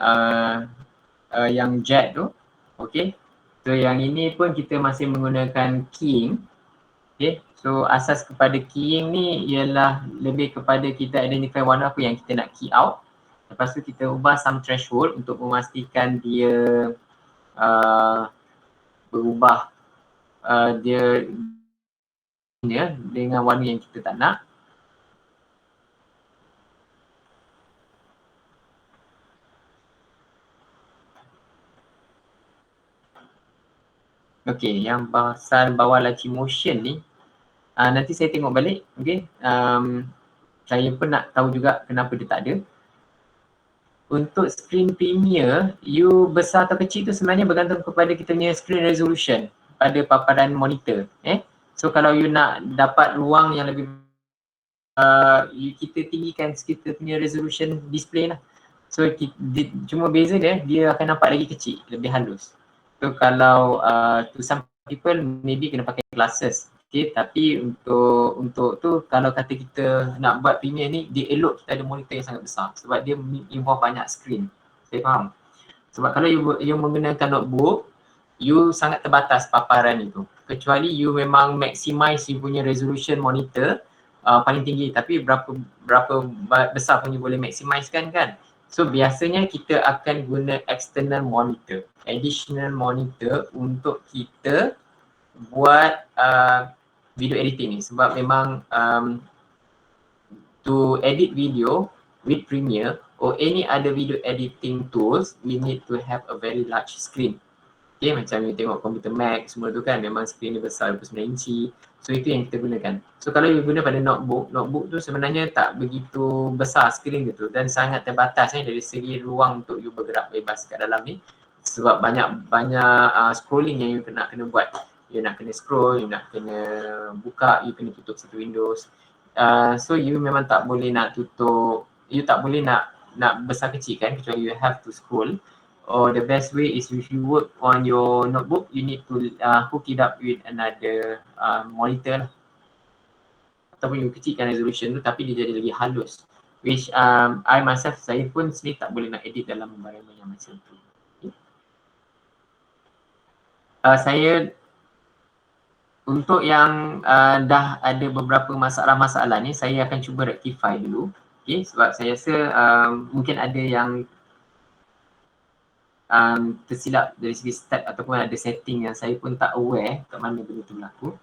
yang jet tu, okay. So yang ini pun kita masih menggunakan keying, okay. So asas kepada keying ni ialah lebih kepada kita identify warna apa yang kita nak key out. Lepas tu kita ubah some threshold untuk memastikan dia berubah dia dengan warna yang kita tak nak. Okay, yang pasal bawah laci motion ni nanti saya tengok balik, okay. Saya pun nak tahu juga kenapa dia tak ada. Untuk screen premier, you besar atau kecil tu sebenarnya bergantung kepada kita punya screen resolution pada paparan monitor. So kalau you nak dapat ruang yang lebih kita tinggikan kita punya resolution display lah. So cuma beza dia akan nampak lagi kecil, lebih halus. So kalau to some people maybe kena pakai glasses. Okay, tapi untuk tu kalau kata kita nak buat premier ni, dia elok kita ada monitor yang sangat besar sebab dia involve banyak screen. Saya faham. Sebab kalau you menggunakan notebook, you sangat terbatas paparan itu. Kecuali you memang maximize you punya resolution monitor paling tinggi, tapi berapa besar pun you boleh maximize kan. So biasanya kita akan guna external monitor, additional monitor untuk kita buat video editing ni. Sebab memang to edit video with Premiere or any other video editing tools, we need to have a very large screen. Okay, macam you tengok komputer Mac semua tu kan, memang screen dia besar 29 inci. So itu yang kita gunakan. So kalau you guna pada notebook tu sebenarnya tak begitu besar screen gitu dan sangat terbatas dari segi ruang untuk you bergerak bebas kat dalam ni. Sebab banyak scrolling yang you kena buat. You nak kena scroll, you nak kena buka, you kena tutup satu Windows. So you memang tak boleh nak tutup, you tak boleh nak besar kecil kan, kecuali you have to scroll. Or the best way is if you work on your notebook, you need to hook it up with another monitor lah. Ataupun you kecilkan resolution tu tapi dia jadi lagi halus. Which I myself, saya pun sendiri tak boleh nak edit dalam environment yang macam tu. Okay. Saya untuk yang dah ada beberapa masalah-masalah ni, saya akan cuba rectify dulu. Okay, sebab saya rasa mungkin ada yang tersilap dari segi step ataupun ada setting yang saya pun tak aware kat mana benda tu berlaku.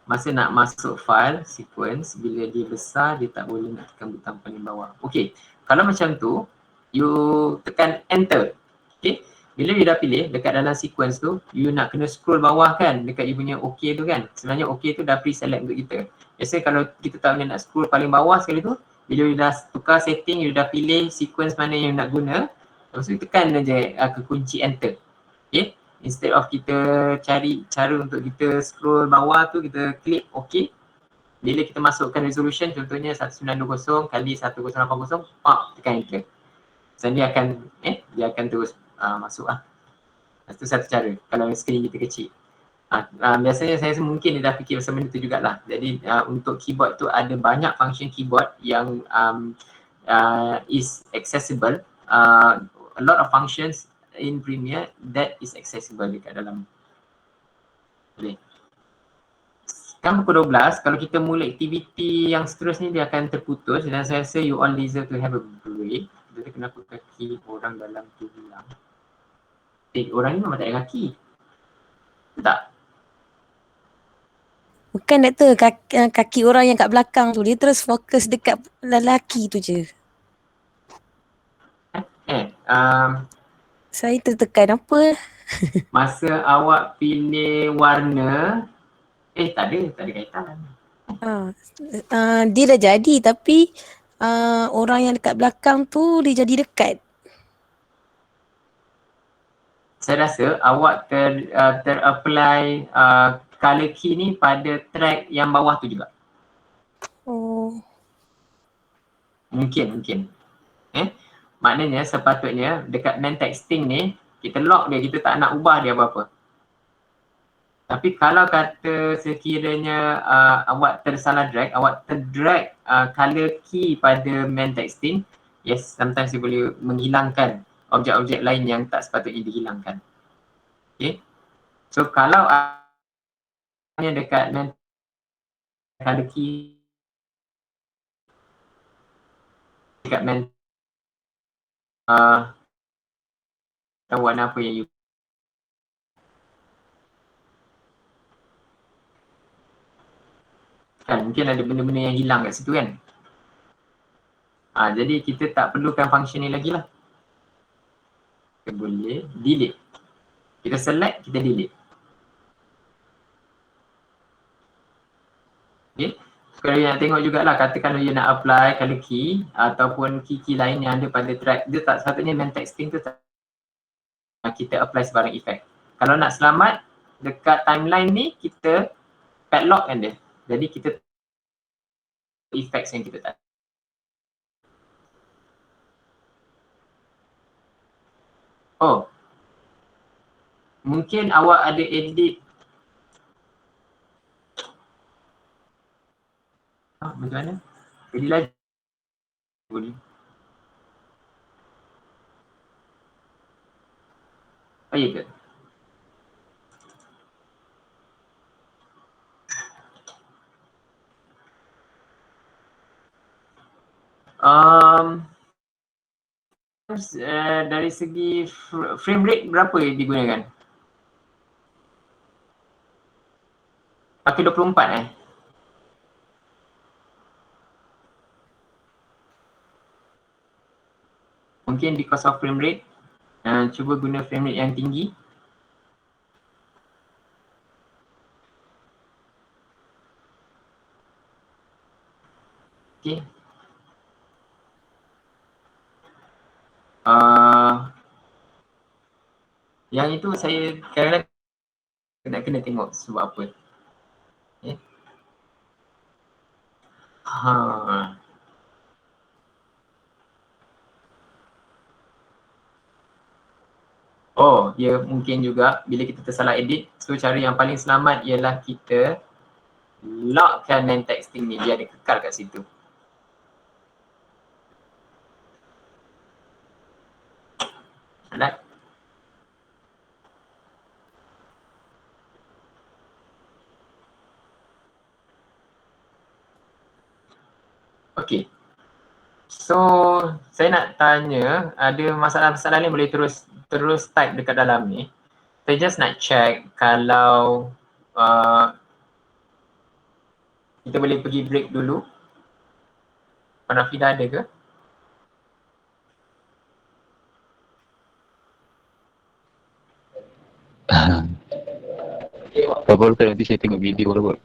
Masa nak masuk file sequence, bila dia besar dia tak boleh nak tekan butang paling bawah. Okay, kalau macam tu you tekan enter. Okay, bila you dah pilih dekat dalam sequence tu, you nak kena scroll bawah kan dekat you punya OK tu kan. Sebenarnya OK tu dah pre-select untuk kita. Biasanya kalau kita tak boleh nak scroll paling bawah sekali tu, bila you dah tukar setting, you dah pilih sequence mana yang nak guna, lepas tu tekan aja ke kunci enter. Okay, instead of kita cari cara untuk kita scroll bawah tu, kita klik OK. Bila kita masukkan resolution, contohnya 1920 kali 1080, tekan enter. So dia akan terus masuk lah. Itu satu cara kalau skrin kita kecil. Biasanya saya mungkin dia dah fikir pasal benda tu jugalah. Jadi untuk keyboard tu ada banyak function keyboard yang is accessible. A lot of functions in Premiere that is accessible dekat dalam. Boleh. Sekarang pukul 12, kalau kita mula aktiviti yang seterusnya dia akan terputus dan saya rasa you all deserve to have a break. Jadi kenapa kaki orang dalam tu hilang? Orang ni memang tak ada kaki. Tak?
Bukan doktor, kaki orang yang kat belakang tu, dia terus fokus dekat lelaki tu je. Saya tertekan apa?
Masa awak pilih warna, tak ada kaitan.
Dia dah jadi tapi orang yang dekat belakang tu dia jadi dekat.
Saya rasa awak ter-apply color key ni pada track yang bawah tu juga.
Oh.
Mungkin. Maknanya sepatutnya dekat main texting ni, kita lock dia, kita tak nak ubah dia apa-apa. Tapi kalau kata sekiranya awak tersalah drag, awak terdrag color key pada main texting, yes, sometimes you boleh menghilangkan objek-objek lain yang tak sepatutnya dihilangkan. Okay. So kalau dekat main color key dekat main tahu warna apa yang you kan, mungkin ada benda-benda yang hilang kat situ kan. Jadi kita tak perlukan function ni lagi lah. Kita boleh delete. Kita select, kita delete. Okay. Kalau you nak tengok jugalah, katakan you nak apply color key ataupun key lain yang ada pada track, dia tak sepatutnya main texting tu kita apply sebarang effect. Kalau nak selamat, dekat timeline ni kita padlockkan dia. Jadi kita effects yang kita tak. Oh, mungkin awak ada edit. Macam mana? Jadi lagi. Boleh. Oh, ya ke? Dari segi frame rate berapa yang digunakan? Pakai 24 Mungkin because of frame rate, cuba guna frame rate yang tinggi. Okay. Yang itu saya kadang-kadang kena tengok sebab apa. Okay. Oh, ya mungkin juga bila kita tersalah edit, so cara yang paling selamat ialah kita lockkan main texting ni, dia ada kekal kat situ. Alright. Okay. So, saya nak tanya, ada masalah-masalah lain boleh terus type dekat dalam ni. Saya just nak check kalau kita boleh pergi break dulu. Puan Rafidah ada ke?
Apa-apa nanti saya tengok video lah kot.